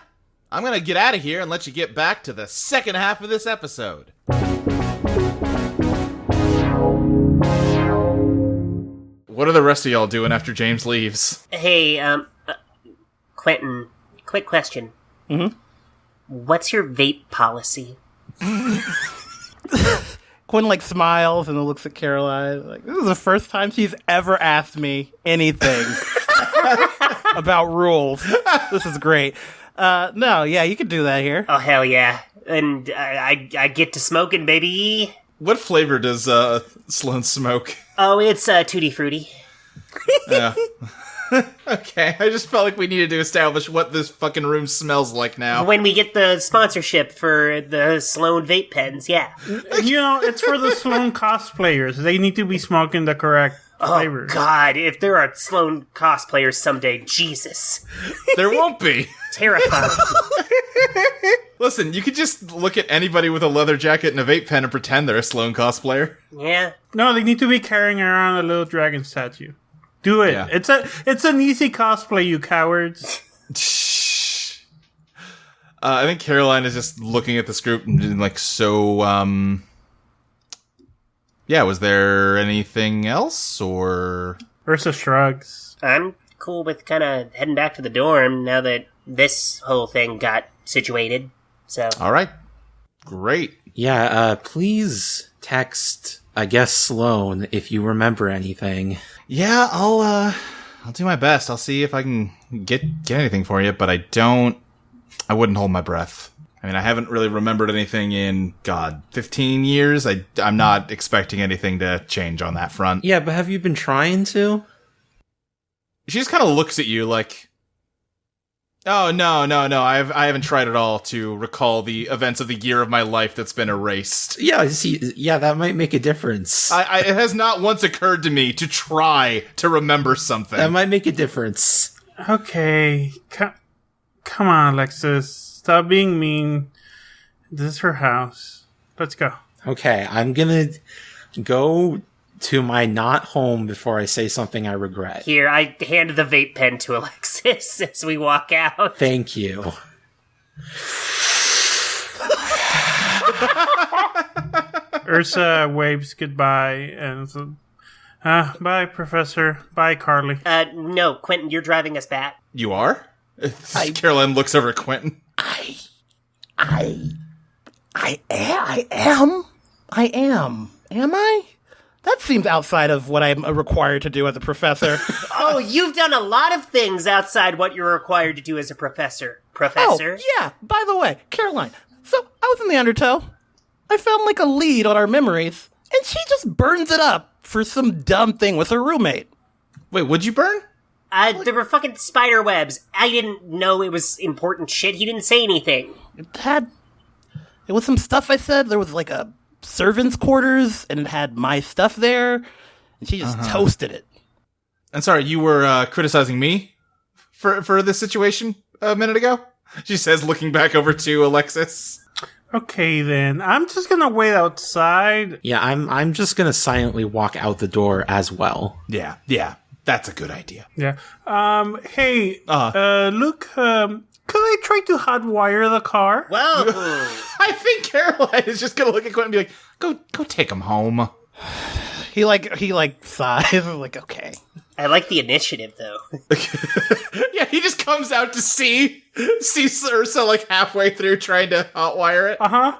I'm going to get out of here and let you get back to the second half of this episode. What are the rest of y'all doing after James leaves? Hey, Quentin, quick question. Mm-hmm. What's your vape policy? Quentin, smiles and then looks at Caroline. This is the first time she's ever asked me anything about rules. This is great. No, yeah, you can do that here. Oh, hell yeah. And I get to smoking, baby. What flavor does Sloane smoke? Oh, it's Tutti Frutti. Yeah. Okay, I just felt like we needed to establish what this fucking room smells like now. When we get the sponsorship for the Sloane vape pens, yeah. You know, it's for the Sloane cosplayers. They need to be smoking the correct flavor. God, if there are Sloane cosplayers someday, Jesus. There won't be. Terrifying. Listen, you could just look at anybody with a leather jacket and a vape pen and pretend they're a Sloane cosplayer. Yeah. No, they need to be carrying around a little dragon statue. Do it. Yeah. It's an easy cosplay, you cowards. I think Caroline is just looking at this group and like, so, yeah, was there anything else, or? Ursa shrugs. I'm cool with kind of heading back to the dorm now that this whole thing got situated. So. All right. Great. Yeah, please text, I guess, Sloane if you remember anything. Yeah, I'll do my best. I'll see if I can get anything for you, but I wouldn't hold my breath. I mean, I haven't really remembered anything in, 15 years. I'm not expecting anything to change on that front. Yeah, but have you been trying to? She just kind of looks at you like, oh, no. I haven't tried at all to recall the events of the year of my life that's been erased. Yeah, that might make a difference. It has not once occurred to me to try to remember something. That might make a difference. Okay. Come on, Alexis. Stop being mean. This is her house. Let's go. Okay, I'm gonna go to my not home before I say something I regret. Here, I hand the vape pen to Alexis as we walk out. Thank you. Ursa waves goodbye and says, bye, Professor. Bye, Carly. No, Quentin, you're driving us back. You are? Caroline looks over at Quentin. I am. Am I? That seems outside of what I'm required to do as a professor. Oh, you've done a lot of things outside what you're required to do as a professor. Professor? Oh, yeah. By the way, Caroline, so I was in the Undertow. I found like a lead on our memories, and she just burns it up for some dumb thing with her roommate. Wait, what'd you burn? There were fucking spider webs. I didn't know it was important shit. He didn't say anything. It was some stuff I said. There was like a servant's quarters, and it had my stuff there, and she just toasted it. I'm sorry, you were criticizing me for this situation a minute ago? She says, looking back over to Alexis. Okay, then. I'm just gonna wait outside. Yeah, I'm just gonna silently walk out the door as well. Yeah, that's a good idea. Yeah. Hey, Luke, could I try to hotwire the car? Whoa! I think Caroline is just gonna look at Quentin and be like, go take him home. He sighs, like, okay. I like the initiative, though. Yeah, he just comes out to see Ursa like halfway through trying to hotwire it. Uh-huh.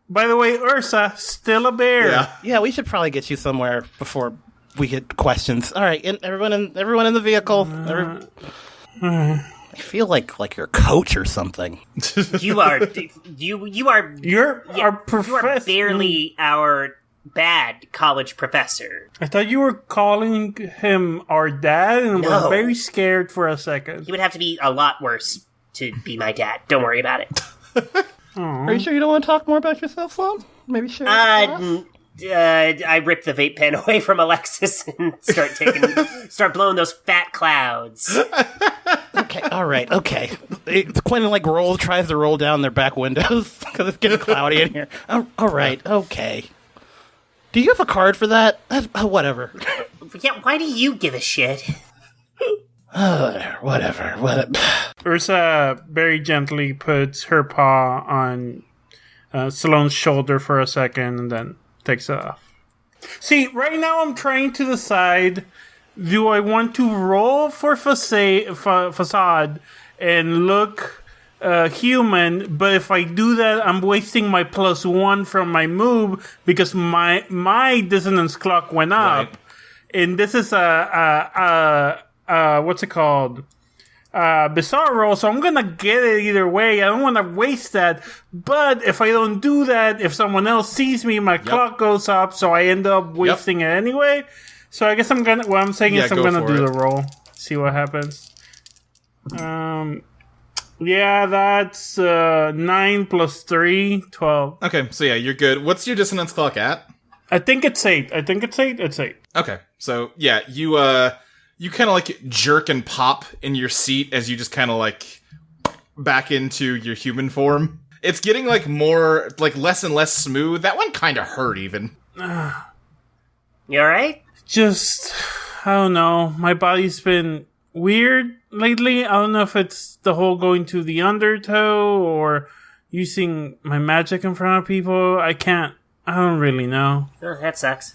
By the way, Ursa, still a bear. Yeah, we should probably get you somewhere before we get questions. All right, everyone in the vehicle. I feel like you're a coach or something. You are You're our professor. You are barely our bad college professor. I thought you were calling him our dad, and No. was very scared for a second. He would have to be a lot worse to be my dad. Don't worry about it. Are you sure you don't want to talk more about yourself, Sloane? Maybe share with us? I rip the vape pen away from Alexis and start blowing those fat clouds. Okay, all right, okay. Quentin tries to roll down their back windows because it's getting cloudy in here. All right, okay. Do you have a card for that? Whatever. Yeah, why do you give a shit? Whatever. Ursa very gently puts her paw on Sloane's shoulder for a second and then takes it off. See, right now I'm trying to decide, do I want to roll for facade and look human, but if I do that, I'm wasting my +1 from my move because my dissonance clock went up. Right. And this is what's it called? Bizarre roll, so I'm gonna get it either way. I don't want to waste that. But if I don't do that, if someone else sees me, my clock goes up, so I end up wasting it anyway. So I guess what I'm saying is I'm gonna do the roll. See what happens. Yeah, that's 9 + 3, 12. Okay, so yeah, you're good. What's your dissonance clock at? I think it's 8. It's 8. Okay, so yeah, you kind of like jerk and pop in your seat as you just kind of like back into your human form. It's getting like more, like less and less smooth. That one kind of hurt even. You alright? Just, I don't know. My body's been weird lately. I don't know if it's the whole going to the undertow or using my magic in front of people. I don't really know. Oh, that sucks.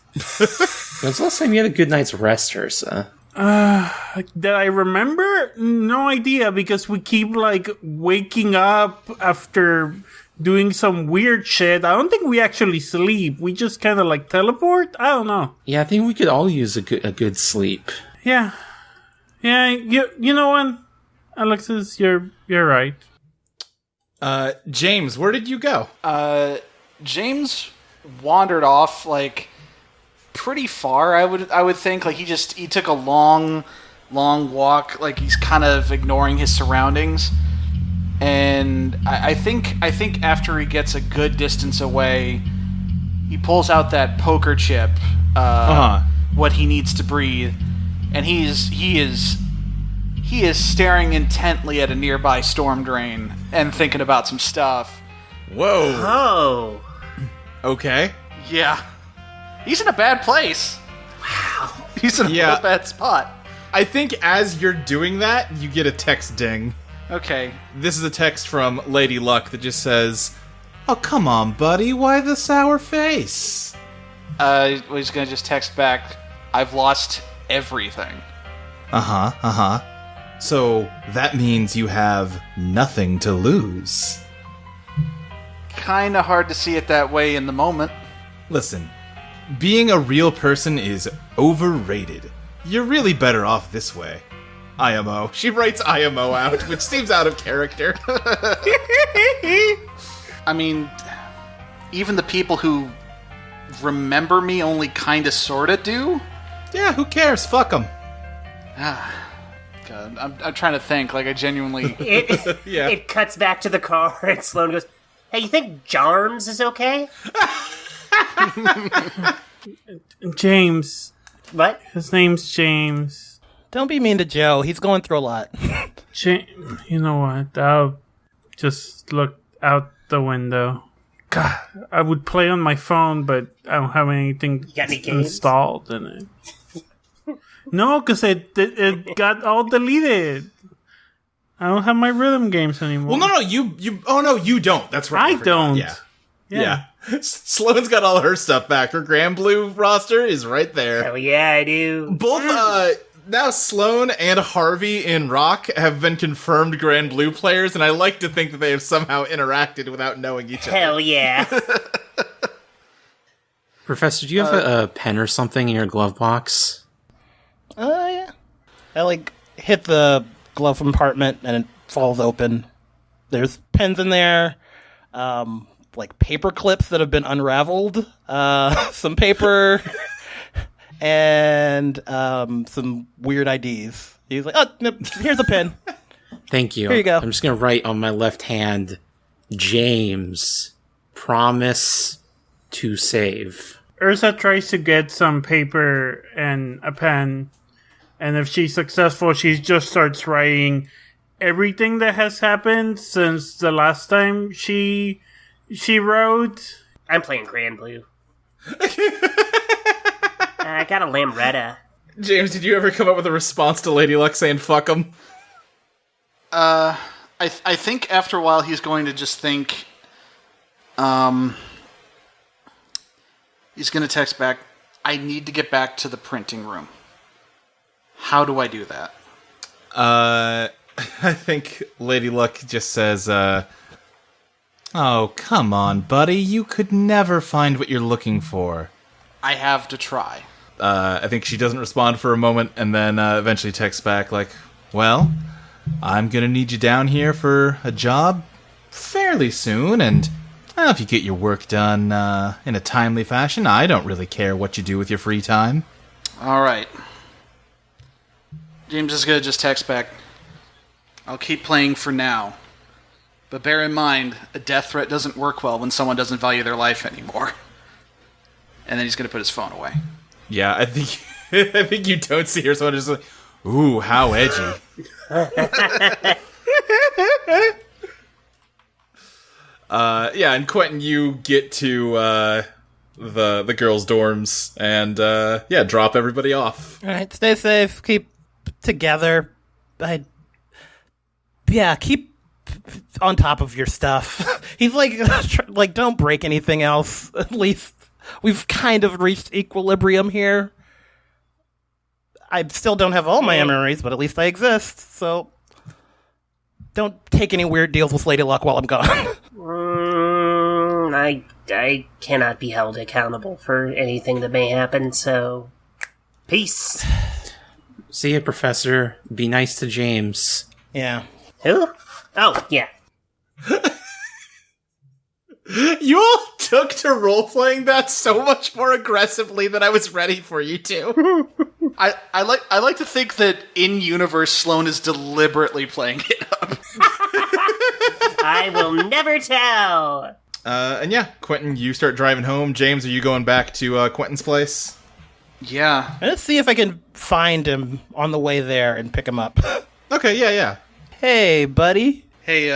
When's the last time you had a good night's rest, Ursa? That I remember? No idea, because we keep, like, waking up after doing some weird shit. I don't think we actually sleep. We just kind of, like, teleport? I don't know. Yeah, I think we could all use a good sleep. Yeah. Yeah, you know what? Alexis, you're right. James, where did you go? James wandered off, like, pretty far, I would think. Like, he took a long walk, like he's kind of ignoring his surroundings. And I think after he gets a good distance away, he pulls out that poker chip, what he needs to breathe, and he is staring intently at a nearby storm drain and thinking about some stuff. Whoa. Oh. Okay. Yeah. He's in a bad place. Wow. He's in a real bad spot. I think as you're doing that, you get a text ding. Okay. This is a text from Lady Luck that just says, "Oh, come on, buddy, why the sour face?" He's gonna just text back, "I've lost everything." So, that means you have nothing to lose. Kinda hard to see it that way in the moment. Listen, being a real person is overrated. You're really better off this way. IMO. She writes IMO out, which seems out of character. I mean, even the people who remember me only kinda sorta do? Yeah, who cares? Fuck them. God, I'm trying to think, like I genuinely... It cuts back to the car and Sloane goes, "Hey, you think Jarms is okay?" James. What? His name's James. Don't be mean to Joe. He's going through a lot. You know what? I'll just look out the window. God, I would play on my phone, but I don't have anything got any games? installed in it. No, because it got all deleted. I don't have my rhythm games anymore. Well, no, you don't. That's right. I don't. Yeah. Sloane's got all her stuff back. Her Grand Blue roster is right there. Hell yeah, I do. Both, now Sloane and Harvey in Rock have been confirmed Grand Blue players, and I like to think that they have somehow interacted without knowing each other. Hell yeah. Professor, do you have a pen or something in your glove box? Yeah. I, hit the glove compartment, and it falls open. There's pens in there, paper clips that have been unraveled, some paper, and some weird IDs. He's like, "Oh, no, here's a pen." Thank you. Here you go. I'm just going to write on my left hand, James, promise to save. Ursa tries to get some paper and a pen, and if she's successful, she just starts writing everything that has happened since the last time she wrote. I'm playing Grand Blue. I got a Lambretta. James, did you ever come up with a response to Lady Luck saying "fuck 'em"? I think after a while he's going to just think, he's going to text back, "I need to get back to the printing room. How do I do that?" I think Lady Luck just says, "Oh, come on, buddy. You could never find what you're looking for." "I have to try." I think she doesn't respond for a moment, and then eventually texts back like, "Well, I'm gonna need you down here for a job fairly soon, and if you get your work done in a timely fashion, I don't really care what you do with your free time." All right. James is going to just text back, "I'll keep playing for now. But bear in mind, a death threat doesn't work well when someone doesn't value their life anymore." And then he's going to put his phone away. Yeah, I think I think you don't see her, so I'm just like, ooh, how edgy. Yeah, and Quentin, you get to the girls' dorms and drop everybody off. All right, stay safe, keep together. Keep on top of your stuff. He's like, don't break anything else. At least we've kind of reached equilibrium here. I still don't have all my memories, but at least I exist. So don't take any weird deals with Lady Luck while I'm gone. I cannot be held accountable for anything that may happen, so peace. See ya, Professor. Be nice to James. Yeah. Who? Oh, yeah. You all took to role-playing that so much more aggressively than I was ready for you to. I like to think that in universe Sloane is deliberately playing it up. I will never tell. And yeah, Quentin, you start driving home. James, are you going back to Quentin's place? Yeah. Let's see if I can find him on the way there and pick him up. Okay, yeah. Hey, buddy. Hey,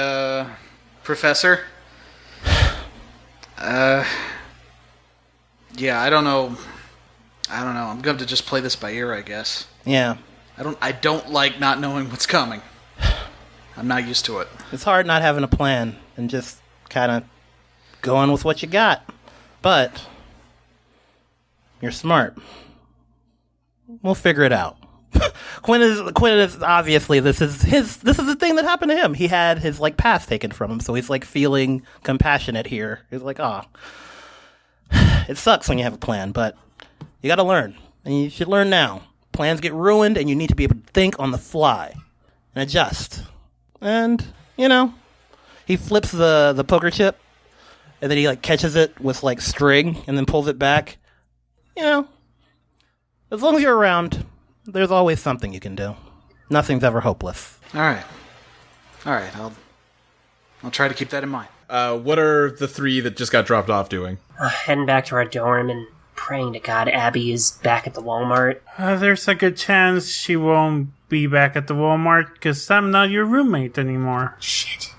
Professor? Yeah, I don't know. I'm going to just play this by ear, I guess. Yeah. I don't like not knowing what's coming. I'm not used to it. It's hard not having a plan and just kind of going with what you got. But you're smart. We'll figure it out. Quentin is obviously this is the thing that happened to him. He had his past taken from him, so he's feeling compassionate here. He's like, it sucks when you have a plan, but you got to learn, and you should learn now. Plans get ruined, and you need to be able to think on the fly and adjust. And he flips the poker chip, and then he catches it with string, and then pulls it back. As long as you're around, there's always something you can do. Nothing's ever hopeless. All right. I'll try to keep that in mind. What are the three that just got dropped off doing? Heading back to our dorm and praying to God Abby is back at the Walmart. There's a good chance she won't be back at the Walmart because I'm not your roommate anymore. Shit.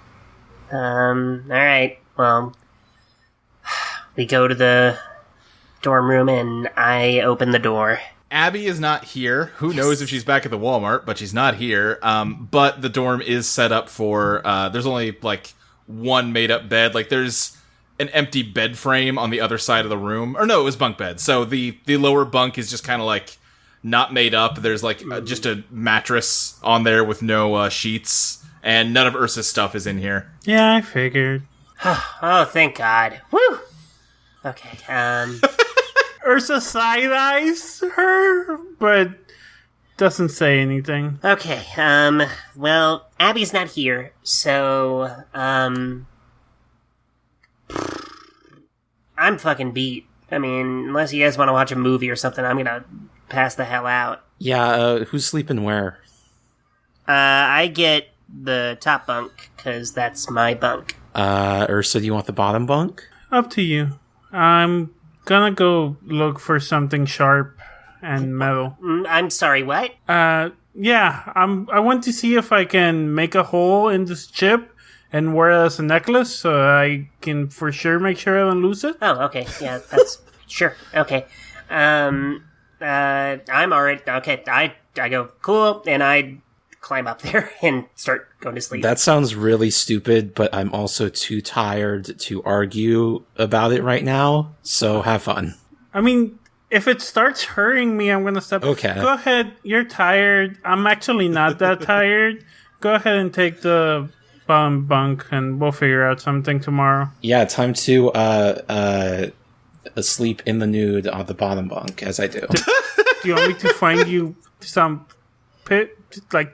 Alright. Well, we go to the dorm room and I open the door. Abby is not here. Who knows if she's back at the Walmart, but she's not here. But the dorm is set up for, there's only, one made-up bed. There's an empty bed frame on the other side of the room. Or no, it was bunk bed. So the lower bunk is just kind of, not made up. There's, just a mattress on there with no sheets. And none of Ursa's stuff is in here. Yeah, I figured. Oh, thank God. Woo! Okay, Ursa side-eyes her, but doesn't say anything. Okay, well, Abby's not here, so, I'm fucking beat. I mean, unless you guys want to watch a movie or something, I'm gonna pass the hell out. Yeah, who's sleeping where? I get the top bunk, because that's my bunk. Ursa, do you want the bottom bunk? Up to you. I'm gonna go look for something sharp and metal. I'm sorry, what? Yeah, I want to see if I can make a hole in this chip and wear it as a necklace so I can for sure make sure I don't lose it. Oh, okay. Yeah, that's... sure. Okay. I'm already... Okay, I go, cool, and I climb up there and start going to sleep. That sounds really stupid, but I'm also too tired to argue about it right now, so have fun. I mean, if it starts hurting me, I'm gonna stop. Okay. Go ahead, you're tired. I'm actually not that tired. Go ahead and take the bottom bunk and we'll figure out something tomorrow. Yeah, time to sleep in the nude on the bottom bunk, as I do. Do you want me to find you some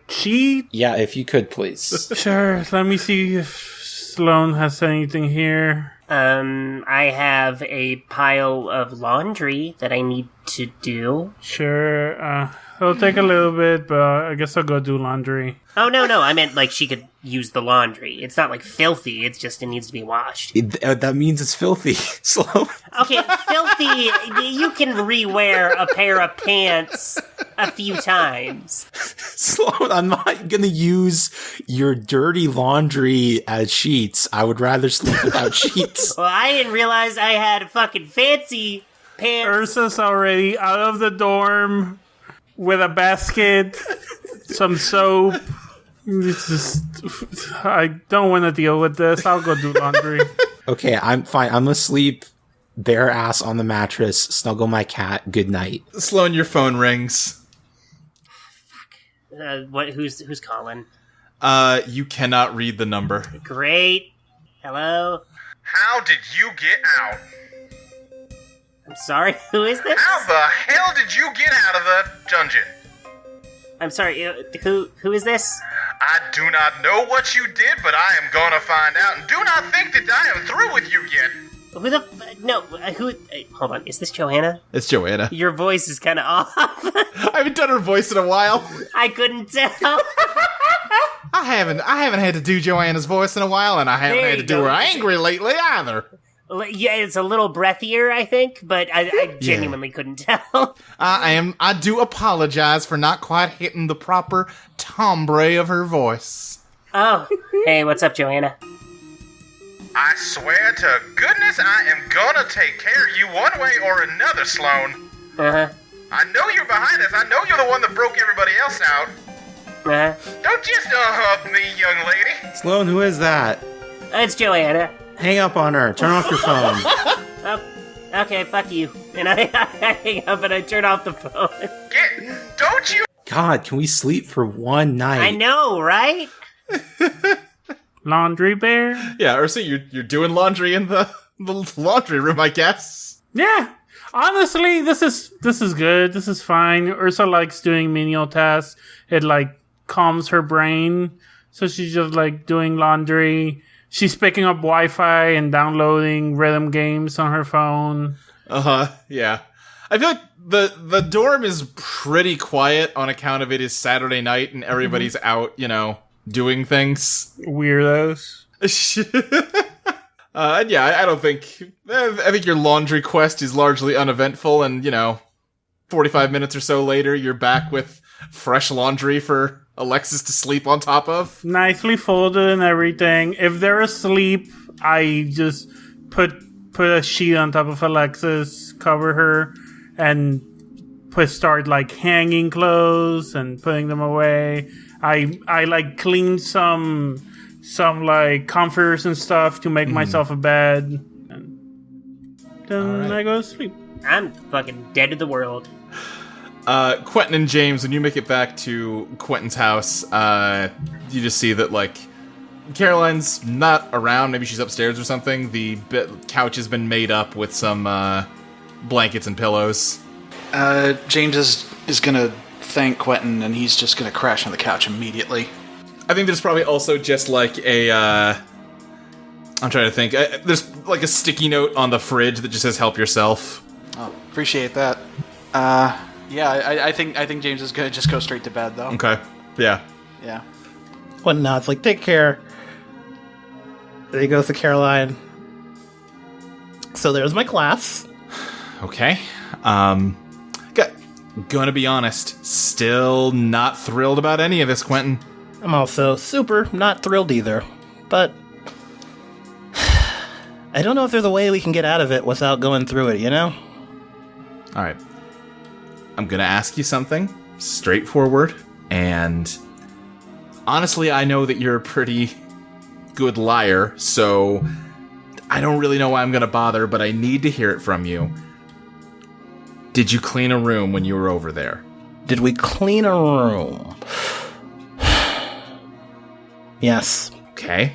sheet? Yeah, if you could, please. Sure, let me see if Sloane has anything here. I have a pile of laundry that I need to do. Sure. It'll take a little bit, but I guess I'll go do laundry. Oh, no, I meant like she could use the laundry. It's not like filthy, it's just it needs to be washed. That means it's filthy. Sloane. Okay, filthy, you can rewear a pair of pants a few times. Sloane, I'm not gonna use your dirty laundry as sheets. I would rather sleep without sheets. Well, I didn't realize I had fucking fancy pants. Ursa's already out of the dorm with a basket, some soap. It's just, I don't want to deal with this. I'll go do laundry. Okay, I'm fine. I'm gonna sleep bare ass on the mattress, snuggle my cat. Good night. Sloane, your phone rings. What? Who's calling? You cannot read the number. Great. Hello? How did you get out? I'm sorry, who is this? How the hell did you get out of the dungeon? I'm sorry, who is this? I do not know what you did, but I am gonna find out, and do not think that I am through with you yet. Who the no, who, hold on, is this Joanna? It's Joanna. Your voice is kind of off. I haven't done her voice in a while. I couldn't tell. I haven't had to do Joanna's voice in a while, and I haven't There had to you do go. her angry lately either. Yeah, it's a little breathier, I think, but I genuinely couldn't tell. I do apologize for not quite hitting the proper timbre of her voice. Oh, hey, what's up, Joanna? I swear to goodness I am gonna take care of you one way or another, Sloane. Uh-huh. I know you're behind us. I know you're the one that broke everybody else out. Uh-huh. Don't just hug me, young lady. Sloane, who is that? It's Joanna. Hang up on her. Turn off your phone. Oh, okay, fuck you. And I hang up and I turn off the phone. Don't you? God, can we sleep for one night? I know, right? Laundry bear? Yeah, Ursa, you're doing laundry in the laundry room, I guess. Yeah. Honestly, this is good. This is fine. Ursa likes doing menial tasks. It like calms her brain. So she's just like doing laundry. She's picking up Wi-Fi and downloading rhythm games on her phone. Yeah. I feel like the dorm is pretty quiet on account of it is Saturday night and everybody's out, doing things. Weirdos. And yeah, I don't think... I think your laundry quest is largely uneventful, and, 45 minutes or so later, you're back with fresh laundry for Alexis to sleep on top of. Nicely folded and everything. If they're asleep, I just put a sheet on top of Alexis, cover her, and start like hanging clothes and putting them away. I like clean some like comforters and stuff to make myself a bed, and then I go to sleep. I'm fucking dead to the world. Quentin and James, when you make it back to Quentin's house, you just see that, like, Caroline's not around. Maybe she's upstairs or something. The couch has been made up with some blankets and pillows. James is gonna thank Quentin, and he's just gonna crash on the couch immediately. I think there's probably also just, like, I'm trying to think. There's, like, a sticky note on the fridge that just says, help yourself. Oh, appreciate that. Yeah, I think James is gonna just go straight to bed, though. Okay. Yeah. Yeah. Quentin nods, like, take care. There he goes to Caroline. So there's my class. Okay. Gonna be honest, still not thrilled about any of this, Quentin. I'm also super not thrilled either. But I don't know if there's a way we can get out of it without going through it, Alright. I'm gonna ask you something straightforward, and honestly, I know that you're a pretty good liar, so I don't really know why I'm gonna bother, but I need to hear it from you. Did you clean a room when you were over there? Did we clean a room? Yes. Okay.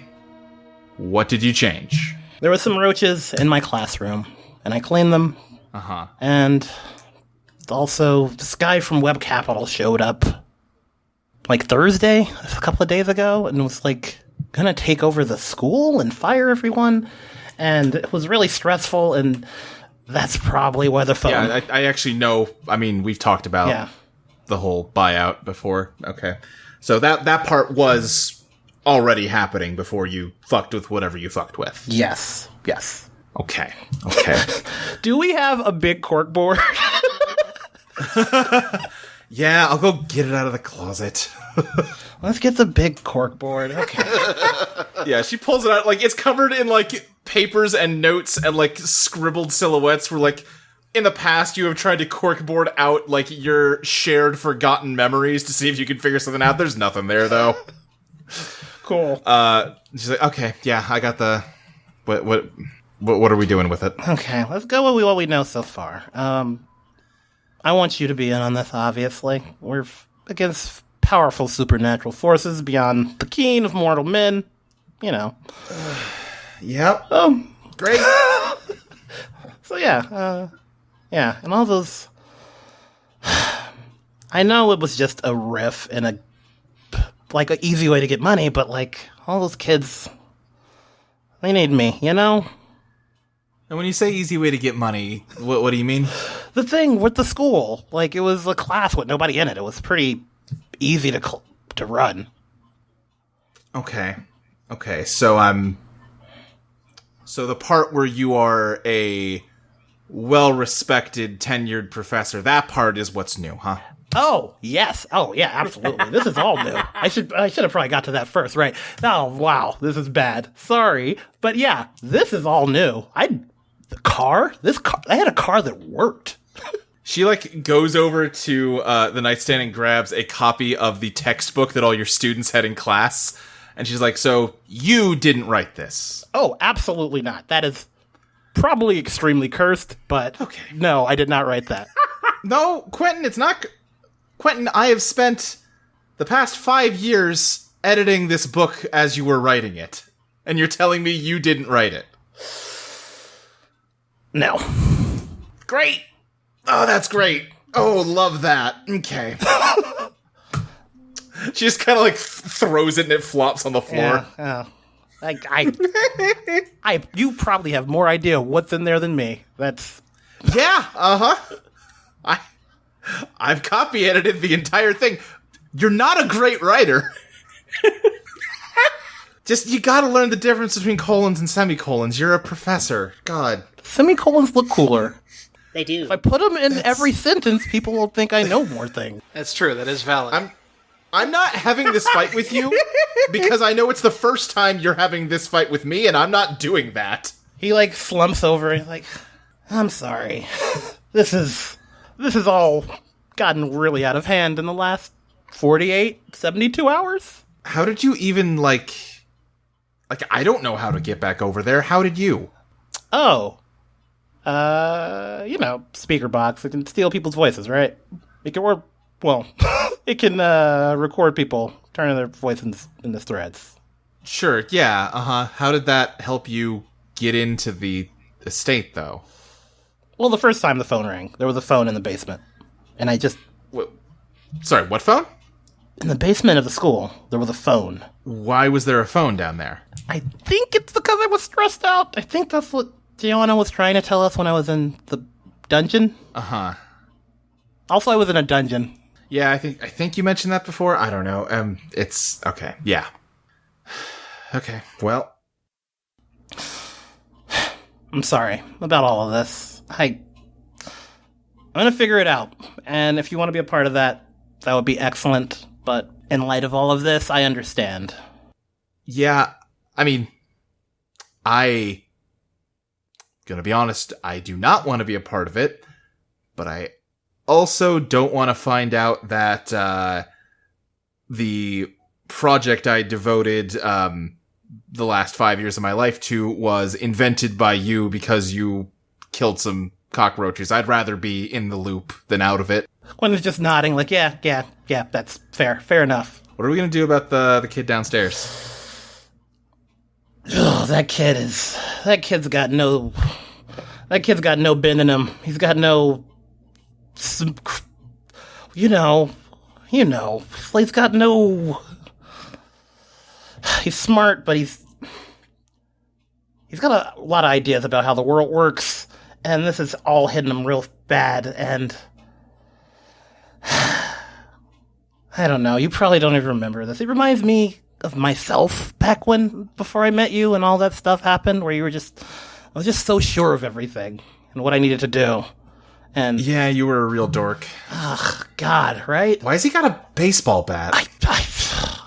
What did you change? There were some roaches in my classroom, and I cleaned them. Uh-huh. And also, this guy from Web Capital showed up, like, Thursday, a couple of days ago, and was, like, gonna take over the school and fire everyone. and it was really stressful, and that's probably why the phone... Yeah, I actually know. I mean, we've talked about the whole buyout before. Okay. So that part was already happening before you fucked with whatever you fucked with. Yes. Okay. Do we have a big corkboard? Yeah, I'll go get it out of the closet. Let's get the big corkboard. Okay. Yeah, she pulls it out. Like, it's covered in, like, papers and notes and, like, scribbled silhouettes where, like, in the past you have tried to corkboard out, like, your shared forgotten memories to see if you can figure something out. There's nothing there, though. Cool. She's like, okay, yeah, I got the... What are we doing with it? Okay, let's go with what we know so far. I want you to be in on this, obviously. We're against powerful supernatural forces beyond the keen of mortal men. You know. Yep. Great. So yeah, and all those... I know it was just a riff and an easy way to get money, but, like, all those kids, they need me, you know? And when you say easy way to get money, what do you mean? The thing with the school, like, it was a class with nobody in it. It was pretty easy to run. Okay, so So the part where you are a well-respected, tenured professor, that part is what's new, huh? Oh, yes. Oh, yeah, absolutely. This is all new. I should have probably got to that first, right? Oh, wow, this is bad. Sorry. But yeah, this is all new. I had a car that worked. She, like, goes over to the nightstand and grabs a copy of the textbook that all your students had in class. And she's like, so you didn't write this? Oh, absolutely not. That is probably extremely cursed, but no, I did not write that. No, Quentin, it's not... Quentin, I have spent the past 5 years editing this book as you were writing it. And you're telling me you didn't write it? No. Great! Oh, that's great. Oh, love that. Okay. She just kind of, like, throws it and it flops on the floor. Yeah, you probably have more idea what's in there than me. That's... Yeah, uh-huh. I've copy edited the entire thing. You're not a great writer. Just, you gotta learn the difference between colons and semicolons. You're a professor. God. Semicolons look cooler. They do. If I put them in every sentence, people will think I know more things. That's true. That is valid. I'm not having this fight with you because I know it's the first time you're having this fight with me, and I'm not doing that. He, like, slumps over and, like, I'm sorry. This has all gotten really out of hand in the last 72 hours. How did you even, like, I don't know how to get back over there. How did you? Oh. Speaker box. It can steal people's voices, right? It can work. Well, it can record people turning their voice into threads. Sure, yeah, uh-huh. How did that help you get into the estate, though? Well, the first time the phone rang, there was a phone in the basement. And I just... Sorry, what phone? In the basement of the school, there was a phone. Why was there a phone down there? I think it's because I was stressed out. I think that's what Gianna was trying to tell us when I was in the dungeon. Uh-huh. Also, I was in a dungeon. Yeah, I think you mentioned that before. I don't know. It's... Okay, yeah. Okay, well... I'm sorry about all of this. I'm gonna figure it out. And if you want to be a part of that, that would be excellent. But in light of all of this, I understand. Yeah, I mean... Gonna be honest, I do not want to be a part of it. But I also don't want to find out that the project I devoted the last 5 years of my life to was invented by you because you killed some cockroaches. I'd rather be in the loop than out of it. Quentin's just nodding like, yeah, that's fair enough. What are we going to do about the kid downstairs? Oh, that kid's got no bend in him. He's got no... he's got no... He's smart, but he's he's got a lot of ideas about how the world works, and this is all hitting him real bad, and I don't know, you probably don't even remember this. It reminds me of myself back before I met you and all that stuff happened, where I was just so sure of everything and what I needed to do. And yeah, you were a real dork. Ugh, God, right? Why has he got a baseball bat?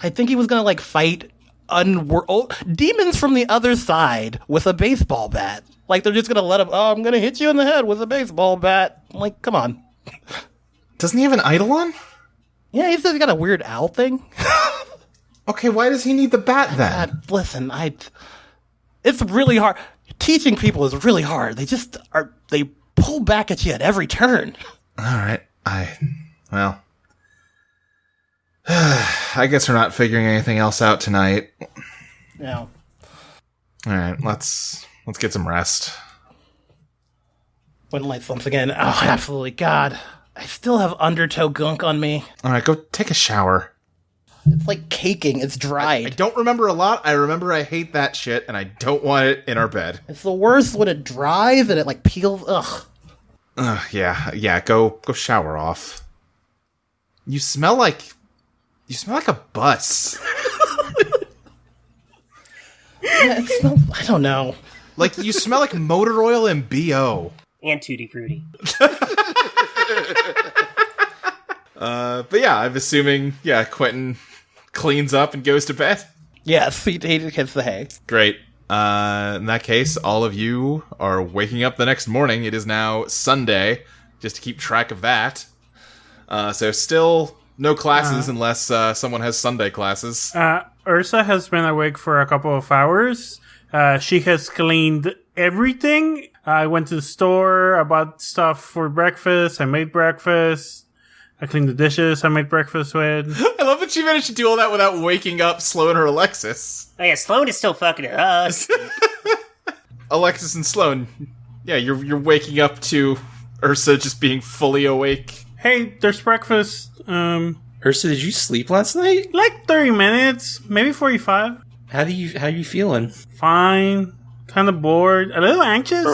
I think he was gonna, like, fight demons from the other side with a baseball bat. Like, they're just gonna let him, I'm gonna hit you in the head with a baseball bat. Like, come on. Doesn't he have an Eidolon? Yeah, he says he's got a weird owl thing. Okay, why does he need the bat then? God, listen, it's really hard. Teaching people is really hard. They pull back at you at every turn. Alright, well, I guess we're not figuring anything else out tonight. Yeah. Alright, let's get some rest. When light slumps again. Oh, absolutely. God, I still have undertow gunk on me. Alright, go take a shower. It's like caking. It's dried. I don't remember a lot. I remember I hate that shit, and I don't want it in our bed. It's the worst when it dries and it, like, peels. Ugh. Yeah, go shower off. You smell like a bus. Yeah, it smells, I don't know. Like, you smell like motor oil and BO. And Tutti Frutti. But yeah, I'm assuming, Quentin cleans up and goes to bed. Yes, he hits the hay. Great. In that case, all of you are waking up the next morning. It is now Sunday, just to keep track of that. So still no classes unless someone has Sunday classes. Ursa has been awake for a couple of hours. She has cleaned everything. I went to the store, I bought stuff for breakfast, I made breakfast. I cleaned the dishes I made breakfast with. I love that she managed to do all that without waking up Sloane or Alexis. Oh yeah, Sloane is still fucking us. Alexis and Sloane, yeah, you're waking up to Ursa just being fully awake. Hey, there's breakfast. Ursa, did you sleep last night? Like 30 minutes, maybe 45. How you feeling? Fine. Kind of bored. A little anxious.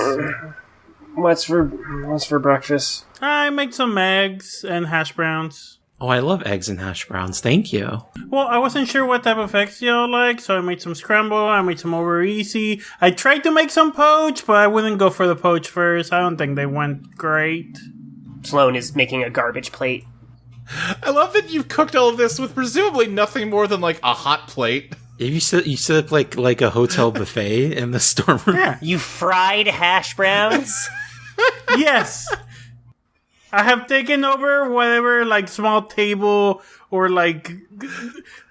What's for breakfast? I made some eggs and hash browns. Oh, I love eggs and hash browns. Thank you. Well, I wasn't sure what type of eggs y'all like, so I made some scramble. I made some over easy. I tried to make some poach, but I wouldn't go for the poach first. I don't think they went great. Sloane is making a garbage plate. I love that you've cooked all of this with presumably nothing more than, like, a hot plate. You set up like a hotel buffet in the storeroom. Yeah. You fried hash browns? Yes. I have taken over whatever, like, small table or, like,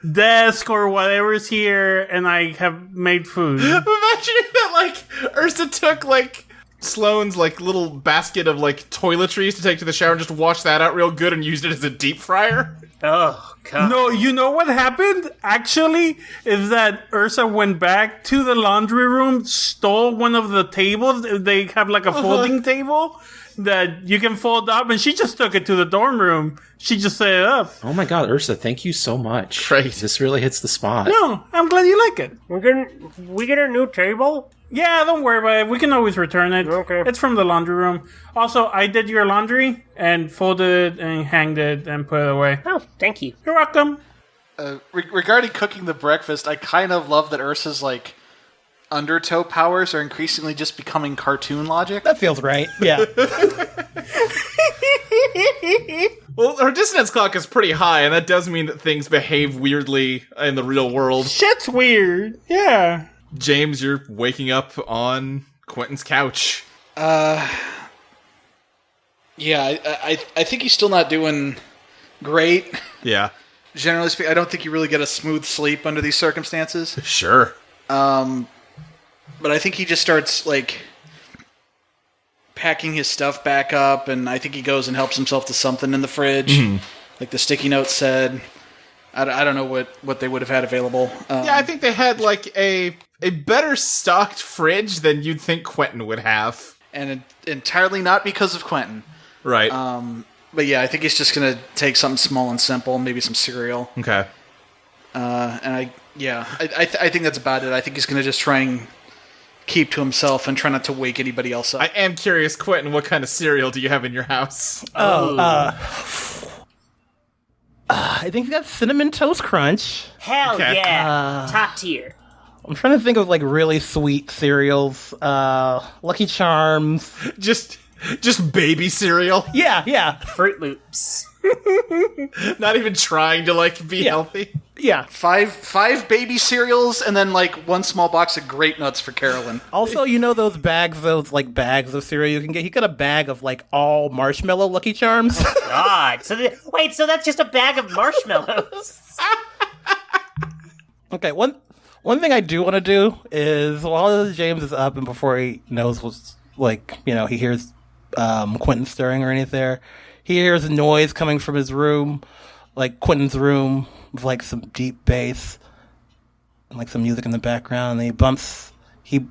desk or whatever's here, and I have made food. Imagining that, like, Ursa took, like, Sloane's, like, little basket of, like, toiletries to take to the shower and just washed that out real good and used it as a deep fryer. Oh, God. No, you know what happened, actually, is that Ursa went back to the laundry room, stole one of the tables. They have, like, a folding table that you can fold up, and she just took it to the dorm room. She just set it up. Oh my god, Ursa, thank you so much. Great. This really hits the spot. No, I'm glad you like it. We get a new table? Yeah, don't worry about it. We can always return it. Okay. It's from the laundry room. Also, I did your laundry and folded it and hanged it and put it away. Oh, thank you. You're welcome. Regarding cooking the breakfast, I kind of love that Ursa's, like, undertow powers are increasingly just becoming cartoon logic. That feels right. Yeah. Well, her dissonance clock is pretty high, and that does mean that things behave weirdly in the real world. Shit's weird. Yeah. James, you're waking up on Quentin's couch. Yeah, I think he's still not doing great. Yeah. Generally speaking, I don't think you really get a smooth sleep under these circumstances. Sure. But I think he just starts, like, packing his stuff back up, and I think he goes and helps himself to something in the fridge. Like the sticky note said. I don't know what they would have had available. Yeah, I think they had, like, a better stocked fridge than you'd think Quentin would have. And entirely not because of Quentin. Right. But yeah, I think he's just going to take something small and simple, maybe some cereal. Okay. And I think that's about it. I think he's going to just try and keep to himself and try not to wake anybody else up. I am curious, Quentin, what kind of cereal do you have in your house? I think that's Cinnamon Toast Crunch. Hell Okay. yeah. Top tier. I'm trying to think of like really sweet cereals. Lucky Charms. Just baby cereal? Yeah. Fruit Loops. Not even trying to, like, be healthy? Yeah. Five baby cereals and then like one small box of grape nuts for Carolyn. Also, you know those bags of cereal you can get? He got a bag of like all marshmallow Lucky Charms. God. So that's just a bag of marshmallows. Okay, one thing I do want to do is while James is up and before he knows what's like, you know, he hears Quentin stirring or anything there, he hears a noise coming from his room, like Quentin's room, with like some deep bass and like some music in the background. And he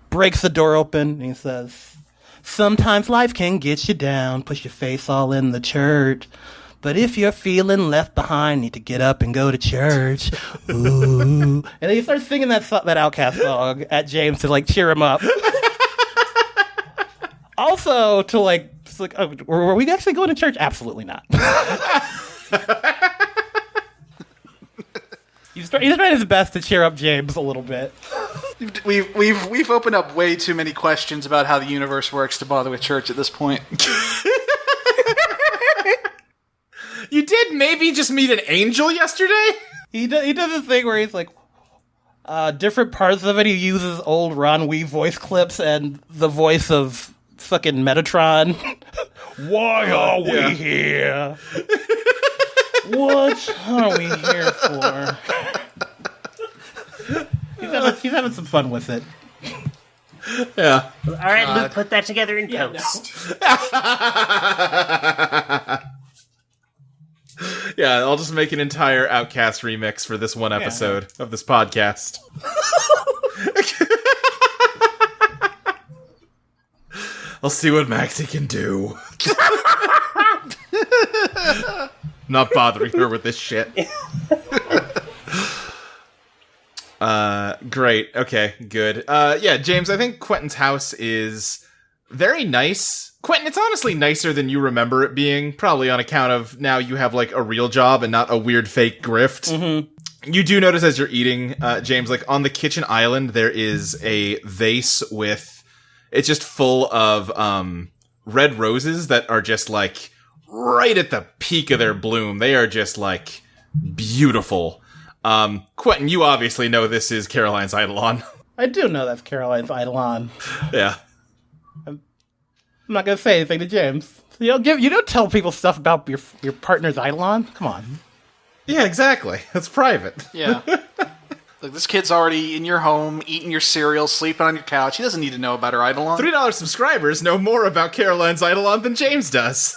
breaks the door open and he says, "Sometimes life can get you down, push your face all in the church. But if you're feeling left behind, need to get up and go to church." Ooh. And then he starts singing that Outcast song at James to like cheer him up. Also to like, it's like, oh, were we actually going to church? Absolutely not. He's trying his best to cheer up James a little bit. We've opened up way too many questions about how the universe works to bother with church at this point. You did maybe just meet an angel yesterday? He does this thing where he's like, different parts of it, he uses old Ron Wee voice clips and the voice of fucking Metatron. Why are we here? What are we here for? He's having some fun with it. Yeah. All right, Luke, put that together in post. Yeah, I'll just make an entire Outcast remix for this one episode of this podcast. I'll see what Maxie can do. Not bothering her with this shit. Great. Okay, good. Yeah, James, I think Quentin's house is very nice. Quentin, it's honestly nicer than you remember it being, probably on account of now you have, like, a real job and not a weird fake grift. Mm-hmm. You do notice as you're eating, James, like, on the kitchen island, there is a vase with... It's just full of, red roses that are just, like, right at the peak of their bloom. They are just, like, beautiful. Quentin, you obviously know this is Caroline's Eidolon. I do know that's Caroline's Eidolon. Yeah. I'm not gonna say anything to James. You don't tell people stuff about your partner's Eidolon. Come on. Yeah, exactly. That's private. Yeah. Look, this kid's already in your home, eating your cereal, sleeping on your couch. He doesn't need to know about her Eidolon. $3 subscribers know more about Caroline's Eidolon than James does.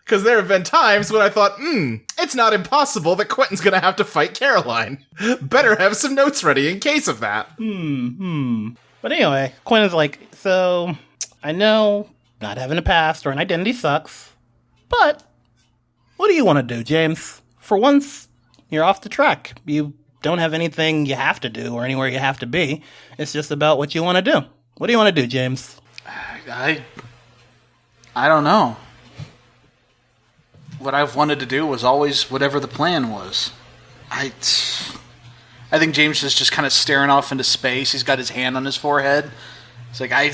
Because there have been times when I thought, it's not impossible that Quentin's gonna have to fight Caroline. Better have some notes ready in case of that. But anyway, Quentin's like, so... I know not having a past or an identity sucks, but what do you want to do, James? For once, you're off the track. You don't have anything you have to do or anywhere you have to be. It's just about what you want to do. What do you want to do, James? I don't know. What I've wanted to do was always whatever the plan was. I think James is just kind of staring off into space. He's got his hand on his forehead. It's like, I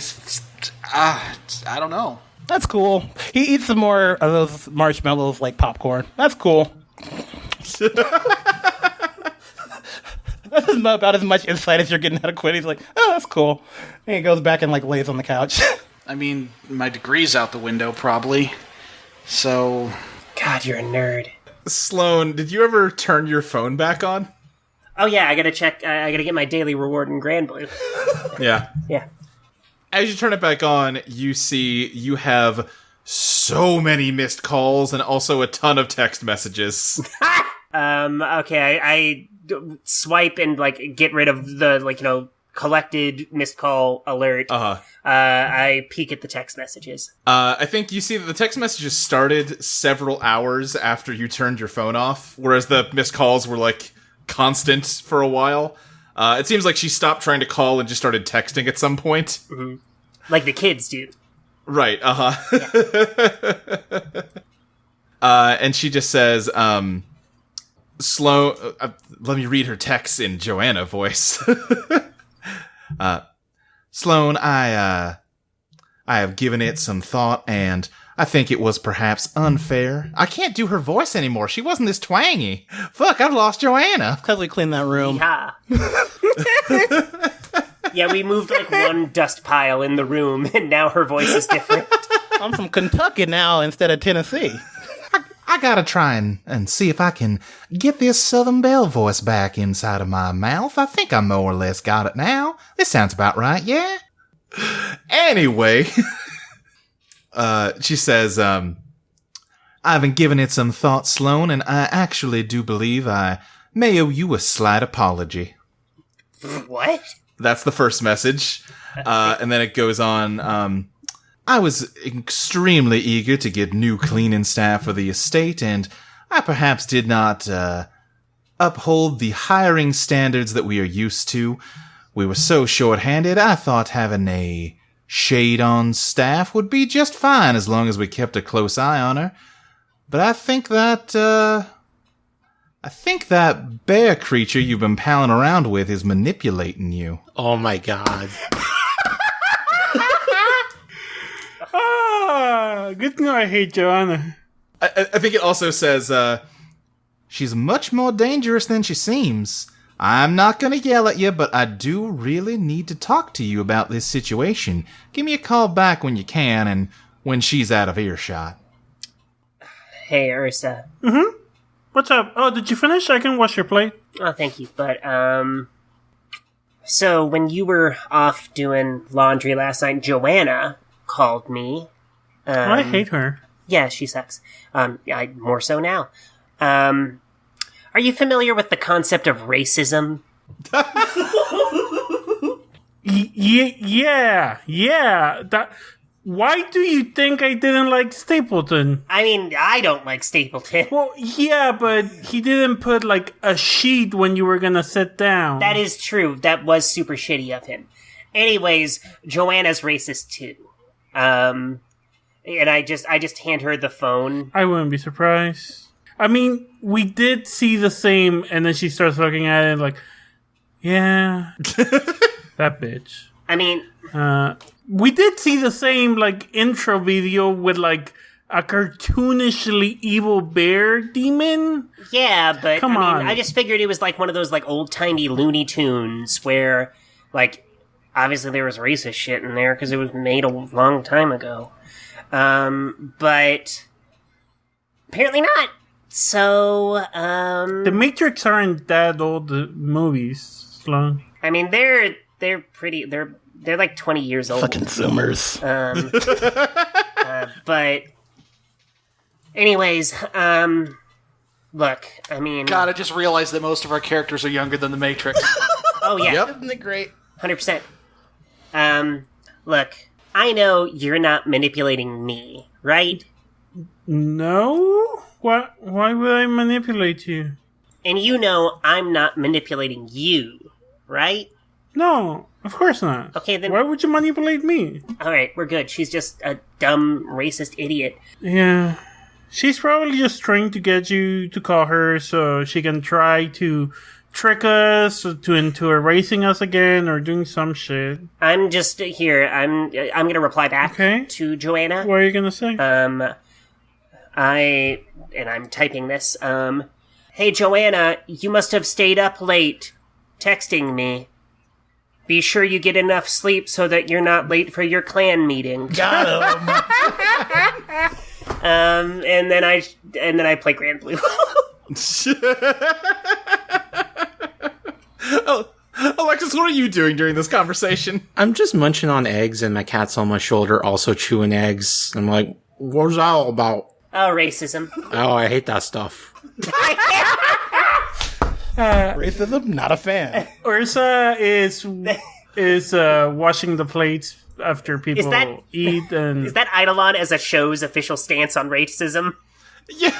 don't know. That's cool. He eats some more of those marshmallows like popcorn. That's cool. That's about as much insight as you're getting out of Quinn. He's like, oh, that's cool. And he goes back and like lays on the couch. I mean, my degree's out the window, probably. So... God, you're a nerd. Sloane, did you ever turn your phone back on? Oh yeah, I gotta check. I gotta get my daily reward in Grand Blue. Yeah. Yeah. As you turn it back on, you see you have so many missed calls and also a ton of text messages. Okay, I swipe and, like, get rid of the, like, you know, collected missed call alert. I peek at the text messages. I think you see that the text messages started several hours after you turned your phone off, whereas the missed calls were, like, constant for a while. It seems like she stopped trying to call and just started texting at some point. Mm-hmm. Like the kids do. Right, yeah. And she just says, Sloane, let me read her text in Joanna voice. Sloane, I have given it some thought, and I think it was perhaps unfair. I can't do her voice anymore. She wasn't this twangy. Fuck, I've lost Joanna. Because we cleaned that room. Yeah. Yeah, we moved like one dust pile in the room, and now her voice is different. I'm from Kentucky now instead of Tennessee. I gotta try and see if I can get this Southern Belle voice back inside of my mouth. I think I more or less got it now. This sounds about right, yeah? Anyway, she says, I've been giving it some thought, Sloane, and I actually do believe I may owe you a slight apology. What? That's the first message. And then it goes on, I was extremely eager to get new cleaning staff for the estate, and I perhaps did not uphold the hiring standards that we are used to. We were so short-handed, I thought having a shade on staff would be just fine as long as we kept a close eye on her. But I think that bear creature you've been palling around with is manipulating you. Oh my god. Good to know I hate Joanna. I think it also says, she's much more dangerous than she seems. I'm not gonna yell at you, but I do really need to talk to you about this situation. Give me a call back when you can, and when she's out of earshot. Hey, Ursa. Mm-hmm. What's up? Oh, did you finish? I can wash your plate. Oh, thank you. But, so when you were off doing laundry last night, Joanna called me. I hate her. Yeah, she sucks. More so now. Are you familiar with the concept of racism? Yeah. Why do you think I didn't like Stapleton? I mean, I don't like Stapleton. Well, yeah, but he didn't put, like, a sheet when you were gonna sit down. That is true. That was super shitty of him. Anyways, Joanna's racist too. And I just hand her the phone. I wouldn't be surprised. I mean, we did see the same, and then she starts looking at it like, yeah, that bitch. I mean, we did see the same, like, intro video with, like, a cartoonishly evil bear demon. Yeah, but Come on. I just figured it was like one of those, like, old-timey Looney Tunes where, like, obviously there was racist shit in there because it was made a long time ago. But apparently not. So, The Matrix aren't that old movies, Sloane. I mean, they're pretty, they're like 20 years old. Fucking Zoomers. But anyways, look, I mean... God, I just realized that most of our characters are younger than the Matrix. Oh, yeah. Yep. Isn't it great? 100%. Look, I know you're not manipulating me, right? No? Why would I manipulate you? And you know I'm not manipulating you, right? No, of course not. Okay, then... Why would you manipulate me? Alright, we're good. She's just a dumb, racist idiot. Yeah. She's probably just trying to get you to call her so she can try to trick us into erasing us again or doing some shit. I'm just here. I'm gonna reply back to Joanna. What are you gonna say? I'm typing this. Hey Joanna, you must have stayed up late texting me. Be sure you get enough sleep so that you're not late for your clan meeting. Got him. And then I play Grand Blue. Oh, Alexis, what are you doing during this conversation? I'm just munching on eggs, and my cat's on my shoulder, also chewing eggs. I'm like, what's that all about? Oh, racism. Oh, I hate that stuff. Racism, not a fan. Ursa is washing the plates after people eat. And Is that Eidolon as a show's official stance on racism? Yeah,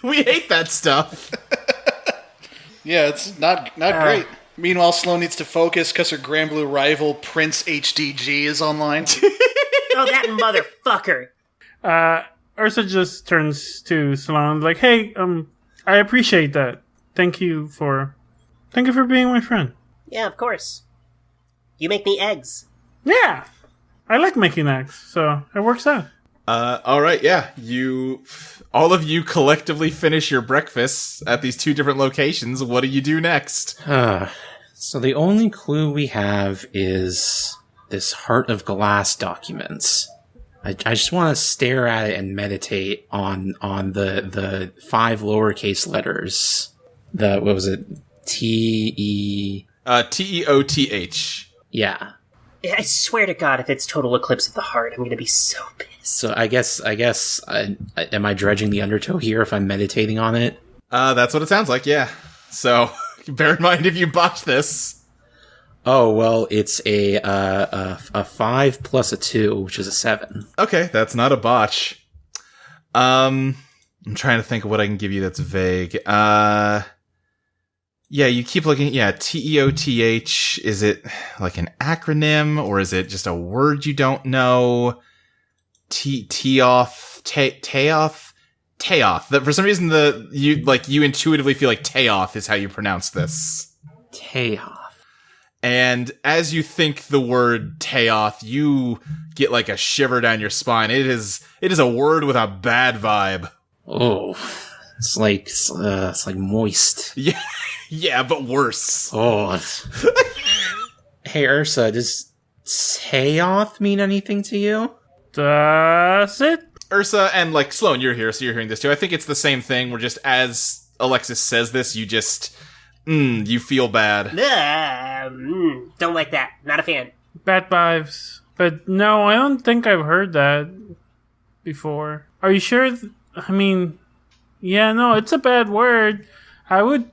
we hate that stuff. Yeah, it's not great. Meanwhile, Sloane needs to focus because her Grand Blue rival, Prince HDG, is online. Oh, that motherfucker! Ursa just turns to Sloane like, "Hey, I appreciate that. Thank you for being my friend." Yeah, of course. You make me eggs. Yeah, I like making eggs, so it works out. All right, yeah. All of you collectively finish your breakfasts at these two different locations. What do you do next? So the only clue we have is this Heart of Glass documents. I just want to stare at it and meditate on the 5 lowercase letters. What was it? T-E... Teoth. Yeah. I swear to God, if it's Total Eclipse of the Heart, I'm gonna be so pissed. So I guess, am I dredging the undertow here if I'm meditating on it? That's what it sounds like, yeah. So, bear in mind if you botch this. Oh, well, it's a 5 plus a 2, which is a 7. Okay, that's not a botch. I'm trying to think of what I can give you that's vague. Yeah, you keep looking. Yeah, TEOTH. Is it like an acronym or is it just a word you don't know? Teoth. That for some reason you intuitively feel like Teoth is how you pronounce this. Teoth. And as you think the word Teoth, you get like a shiver down your spine. It is a word with a bad vibe. Oh, it's like moist. Yeah. Yeah, but worse. Oh. Hey, Ursa, does Teoth mean anything to you? Does it? Ursa and, Sloane, you're here, so you're hearing this too. I think it's the same thing, where just as Alexis says this, you just, you feel bad. Don't like that. Not a fan. Bad vibes. But no, I don't think I've heard that before. Are you sure? Yeah, no, it's a bad word. I would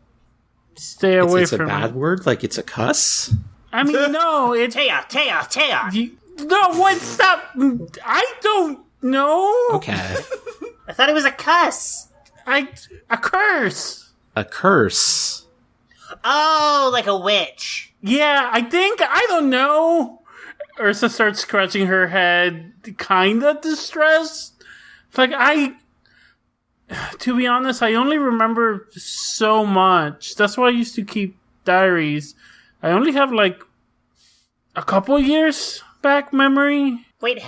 stay away it's from it. It's a bad word? Like it's a cuss? No, it's... Teoth. No, what? Stop! I don't know! Okay. I thought it was a cuss. A curse! A curse. Oh, like a witch. Yeah, I don't know. Ursa starts scratching her head, kinda distressed. To be honest, I only remember so much. That's why I used to keep diaries. I only have, a couple years back memory. Wait,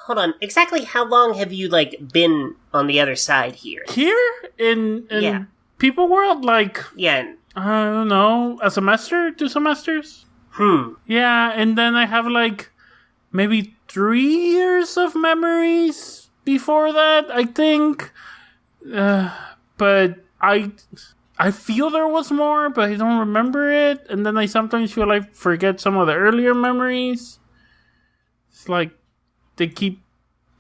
hold on. Exactly how long have you, been on the other side here? Here? In People World? Yeah. I don't know, a semester? 2 semesters? Yeah, and then I have, maybe 3 years of memories before that, I think. But I feel there was more, but I don't remember it. And then I sometimes feel I forget some of the earlier memories. It's like they keep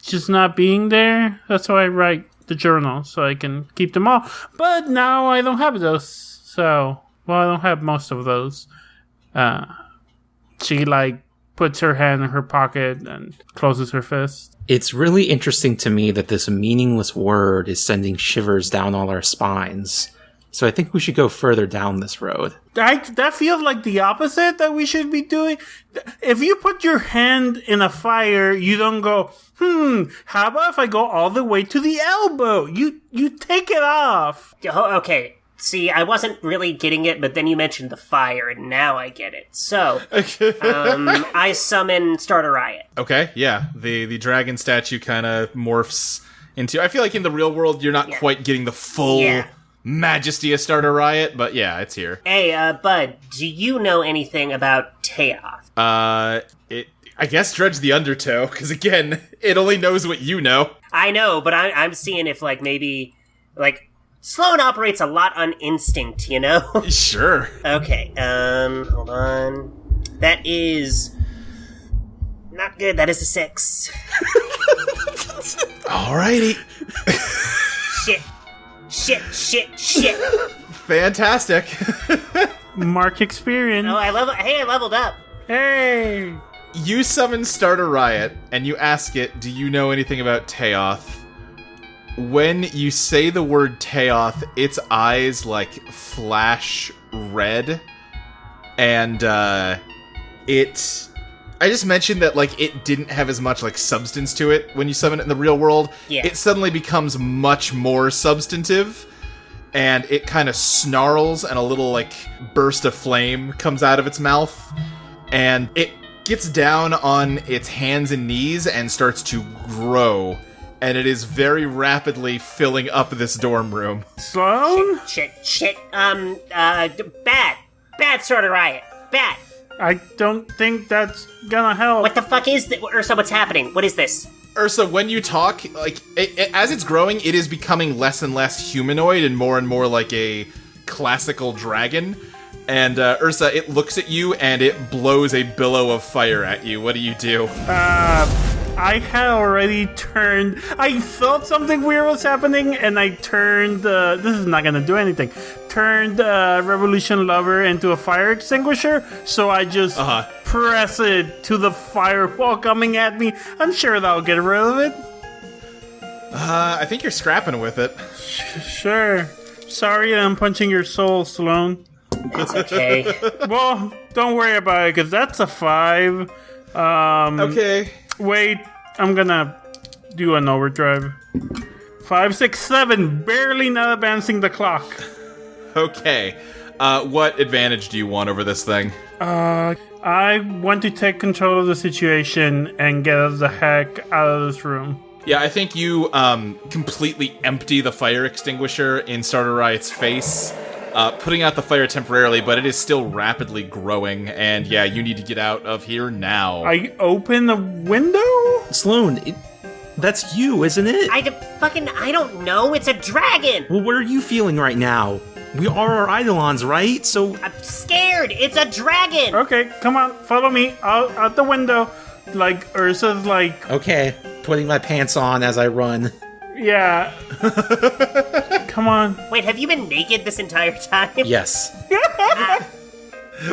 just not being there. That's why I write the journal, so I can keep them all. But now I don't have those. So, I don't have most of those. She puts her hand in her pocket and closes her fist. It's really interesting to me that this meaningless word is sending shivers down all our spines. So I think we should go further down this road. That feels like the opposite that we should be doing. If you put your hand in a fire, you don't go, how about if I go all the way to the elbow? You take it off. Oh, okay. See, I wasn't really getting it, but then you mentioned the fire, and now I get it. So, I summon Start a Riot. Okay, yeah. The dragon statue kind of morphs into... I feel like in the real world, you're not quite getting the full majesty of Start a Riot, but yeah, it's here. Hey, Bud, do you know anything about Teoth? I guess dredge the undertow, because again, it only knows what you know. I know, but I'm seeing if, maybe, Sloane operates a lot on instinct, you know? Sure. Okay, hold on. That is... not good, that is a 6. Alrighty. Shit. Fantastic. Mark experience. Oh, I leveled up. Hey! You summon Start a Riot, and you ask it, do you know anything about Teoth? When you say the word Teoth, its eyes, flash red, and I just mentioned that, like, it didn't have as much, like, substance to it when you summon it in the real world. Yeah. It suddenly becomes much more substantive, and it kind of snarls, and a little, like, burst of flame comes out of its mouth, and it gets down on its hands and knees and starts to grow, and it is very rapidly filling up this dorm room. Sloane? Shit. Bad sort of riot. Bad. I don't think that's gonna help. What the fuck is this? Ursa, what's happening? What is this? Ursa, when you talk, like, as it's growing, it is becoming less and less humanoid and more like a classical dragon. And, Ursa, it looks at you and it blows a billow of fire at you. What do you do? I had already turned... I thought something weird was happening, and I turned... this is not gonna do anything. Turned Revolution Lover into a fire extinguisher, so I just press it to the fireball coming at me. I'm sure that'll get rid of it. I think you're scrapping with it. Sure. Sorry I'm punching your soul, Sloane. It's okay. Well, don't worry about it, because that's a 5. Okay. Wait, I'm gonna do an overdrive. 5, 6, 7, barely not advancing the clock. Okay. What advantage do you want over this thing? I want to take control of the situation and get us the heck out of this room. Yeah, I think you completely empty the fire extinguisher in Starter Riot's face, putting out the fire temporarily, but it is still rapidly growing, and yeah, you need to get out of here now. I open the window? Sloane, that's you, isn't it? I don't know. It's a dragon. Well, what are you feeling right now? We are our Eidolons, right? So I'm scared. It's a dragon. Okay, come on, follow me out the window. Like, Ursa's like... Okay, putting my pants on as I run. Yeah. Come on. Wait, have you been naked this entire time? Yes.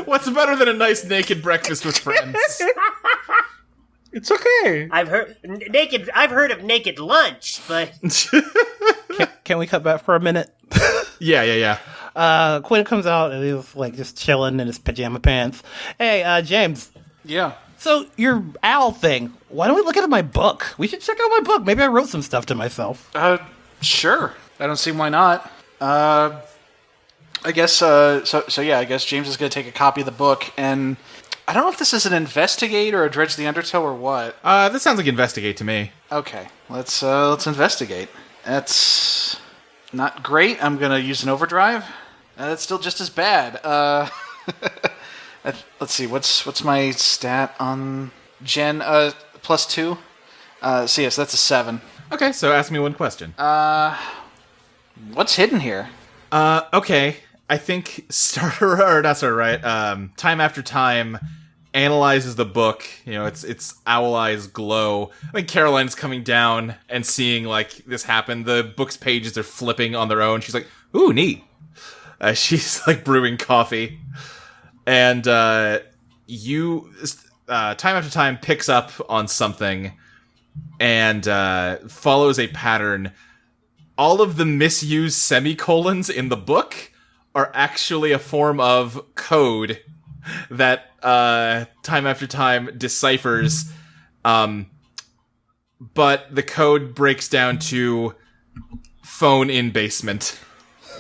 What's better than a nice naked breakfast with friends? It's okay. I've heard of naked lunch, but Can we cut back for a minute? Yeah. Quentin comes out and he's like just chilling in his pajama pants. Hey, James. Yeah. So your owl thing. Why don't we look at my book? We should check out my book. Maybe I wrote some stuff to myself. Sure. I don't see why not. I guess, so yeah, I guess James is going to take a copy of the book, and I don't know if this is an investigate or a dredge the undertow or what. This sounds like investigate to me. Okay, let's investigate. That's not great. I'm going to use an overdrive. That's still just as bad. Let's see, what's my stat on Gen, +2? So yes, that's a 7. Okay, so ask me one question. What's hidden here? Okay. I think Time After Time analyzes the book. You know, its owl eyes glow. I think Caroline's coming down and seeing, like, this happen. The book's pages are flipping on their own. She's like, ooh, neat. She's, like, brewing coffee. And, Time After Time picks up on something and, follows a pattern. All of the misused semicolons in the book are actually a form of code that Time After Time deciphers, but the code breaks down to phone in basement.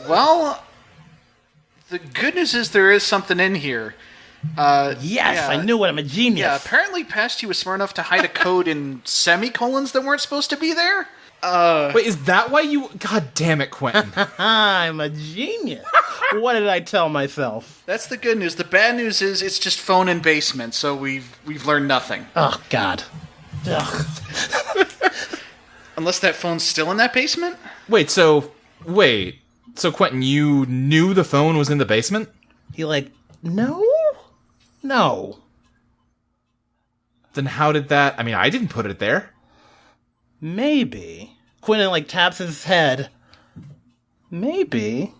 Well, the good news is there is something in here. Yes, yeah. I knew it. I'm a genius. Yeah, apparently Pasty was smart enough to hide a code in semicolons that weren't supposed to be there. Wait, is that why you... God damn it, Quentin. I'm a genius. What did I tell myself? That's the good news. The bad news is it's just phone in basement, so we've learned nothing. Oh, God. Ugh. Unless that phone's still in that basement? So Quentin, you knew the phone was in the basement? He like, no. Then how did that... I mean, I didn't put it there. Maybe. Quentin like taps his head. Maybe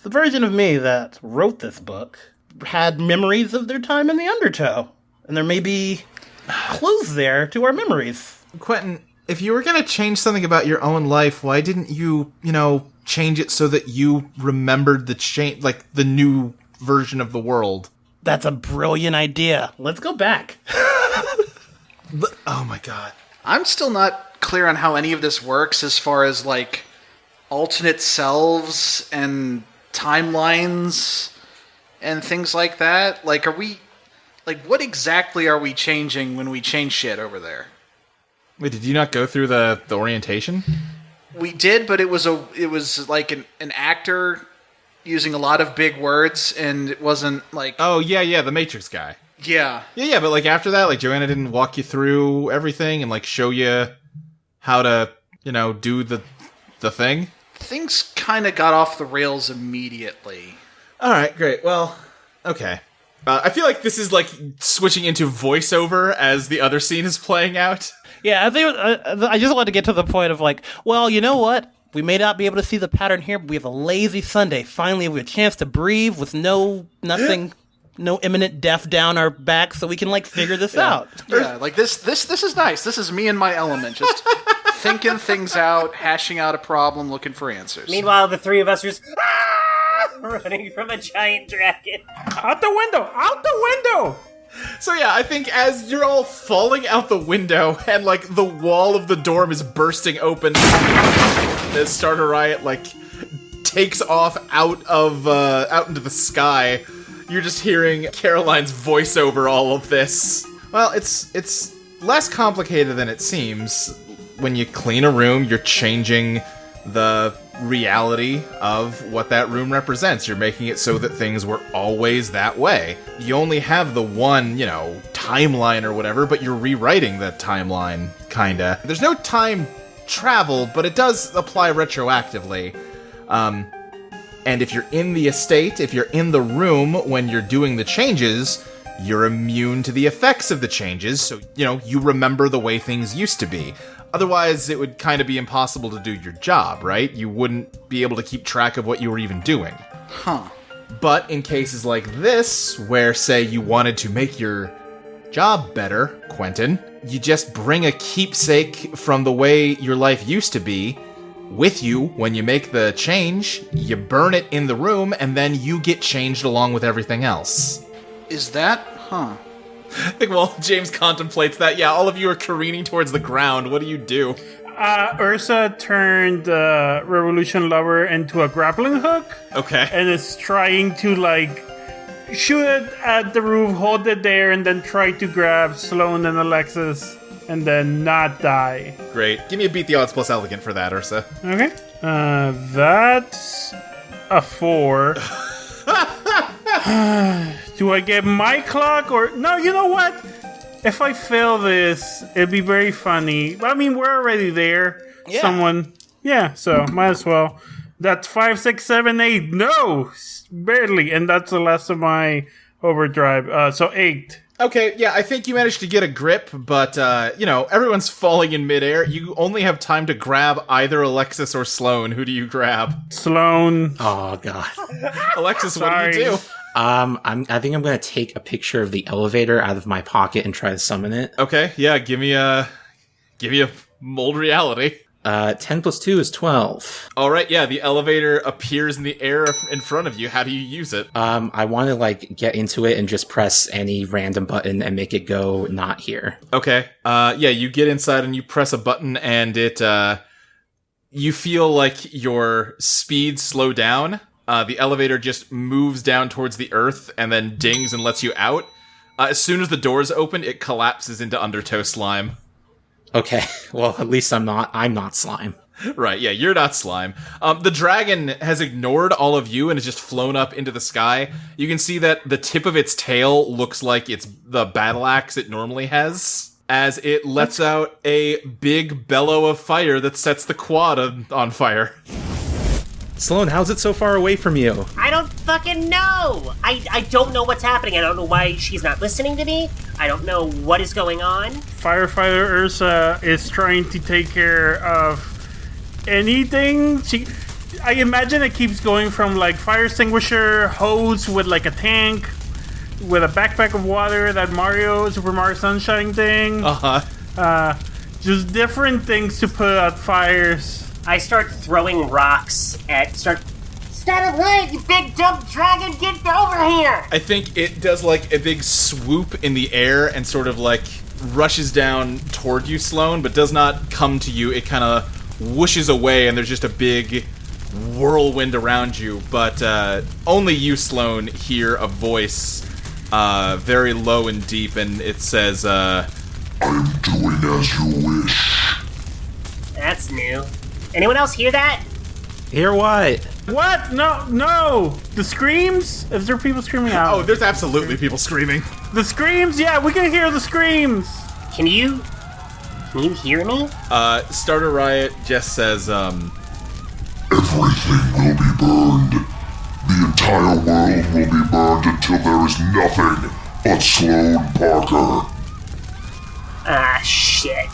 the version of me that wrote this book had memories of their time in the undertow, and there may be clues there to our memories. Quentin, if you were going to change something about your own life, why didn't you, change it so that you remembered the the new version of the world? That's a brilliant idea. Let's go back. Oh my god. I'm still not clear on how any of this works as far as, like, alternate selves and timelines and things like that. Like, what exactly are we changing when we change shit over there? Wait, did you not go through the orientation? We did, but it was like an actor using a lot of big words, and it wasn't like... Oh, yeah, the Matrix guy. Yeah. Yeah, but like after that, like Joanna didn't walk you through everything and like show you how to, do the thing? Things kind of got off the rails immediately. Alright, great. Well, okay. I feel like this is like switching into voiceover as the other scene is playing out. Yeah, I just wanted to get to the point of like, well, you know what? We may not be able to see the pattern here, but we have a lazy Sunday. Finally, we have a chance to breathe with no imminent death down our back, so we can like figure this out. Yeah, like this is nice. This is me in my element, just thinking things out, hashing out a problem, looking for answers. Meanwhile, the three of us are just running from a giant dragon. Out the window! Out the window! So yeah, I think as you're all falling out the window and like the wall of the dorm is bursting open, the Starter Riot like takes off out into the sky. You're just hearing Caroline's voice over all of this. Well, it's less complicated than it seems. When you clean a room, you're changing the reality of what that room represents. You're making it so that things were always that way. You only have the one, timeline or whatever, but you're rewriting the timeline, kinda. There's no time travel, but it does apply retroactively. And if you're in the estate, if you're in the room when you're doing the changes, you're immune to the effects of the changes, so, you remember the way things used to be. Otherwise, it would kind of be impossible to do your job, right? You wouldn't be able to keep track of what you were even doing. Huh. But in cases like this, where, say, you wanted to make your job better, Quentin, you just bring a keepsake from the way your life used to be with you when you make the change, you burn it in the room, and then you get changed along with everything else. Is that? Huh. I think while James contemplates that, yeah, all of you are careening towards the ground. What do you do? Ursa turned Revolution Lover into a grappling hook. Okay. And is trying to, shoot it at the roof, hold it there, and then try to grab Sloane and Alexis, and then not die. Great. Give me a beat the odds plus elegant for that, Ursa. Okay. That's a 4. Do I get my clock or... No, you know what? If I fail this, it'd be very funny. I mean, we're already there. Yeah. Yeah, so might as well. That's 5, 6, 7, 8. No! Barely. And that's the last of my overdrive. So 8. Okay, yeah, I think you managed to get a grip, but, everyone's falling in midair. You only have time to grab either Alexis or Sloane. Who do you grab? Sloane. Oh, God. Alexis, what do you do? I think I'm going to take a picture of the elevator out of my pocket and try to summon it. Okay, yeah, give me a mold reality. 10 plus 2 is 12. All right, yeah, the elevator appears in the air in front of you. How do you use it? I want to, get into it and just press any random button and make it go not here. Okay. Yeah, you get inside and you press a button and it, you feel like your speed slow down. The elevator just moves down towards the earth and then dings and lets you out. As soon as the doors open, it collapses into undertow slime. Okay, well, at least I'm not slime. Right, yeah, you're not slime. The dragon has ignored all of you and has just flown up into the sky. You can see that the tip of its tail looks like it's the battle axe it normally has, as it lets out a big bellow of fire that sets the quad on fire. Sloane, how's it so far away from you? I don't fucking know! I don't know what's happening. I don't know why she's not listening to me. I don't know what is going on. Firefighter Ursa is trying to take care of anything. I imagine it keeps going from fire extinguisher, hose with a tank, with a backpack of water, that Super Mario Sunshine thing. Just different things to put out fires. I start throwing rocks start Started right, you big dumb dragon, get over here! I think it does like a big swoop in the air and sort of like rushes down toward you, Sloane, but does not come to you. It kind of whooshes away and there's just a big whirlwind around you, but only you, Sloane, hear a voice very low and deep, and it says, I'm doing as you wish. That's new. Anyone else hear that? Hear what? What? No! The screams? Is there people screaming out? oh, there's absolutely people screaming. The screams? Yeah, we can hear the screams! Can you hear me? Starter Riot just says, Everything will be burned. The entire world will be burned until there is nothing but Sloane Parker. Ah, shit.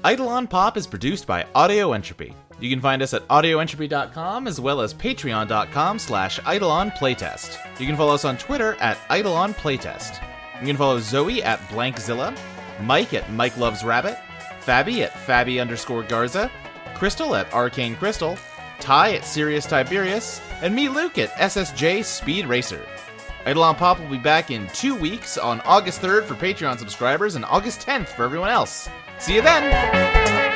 Eidolon POP is produced by Audio Entropy. You can find us at audioentropy.com as well as patreon.com/Eidolon Playtest. You can follow us on Twitter at Eidolon Playtest. You can follow Zoe at Blankzilla, Mike at Mike Loves Rabbit, Fabby at Fabby_Garza, Crystal at Arcane Crystal, Ty at Sirius Tyberius, and me, Luke, at SSJ Speed Racer. Eidolon POP will be back in 2 weeks on August 3rd for Patreon subscribers and August 10th for everyone else. See you then!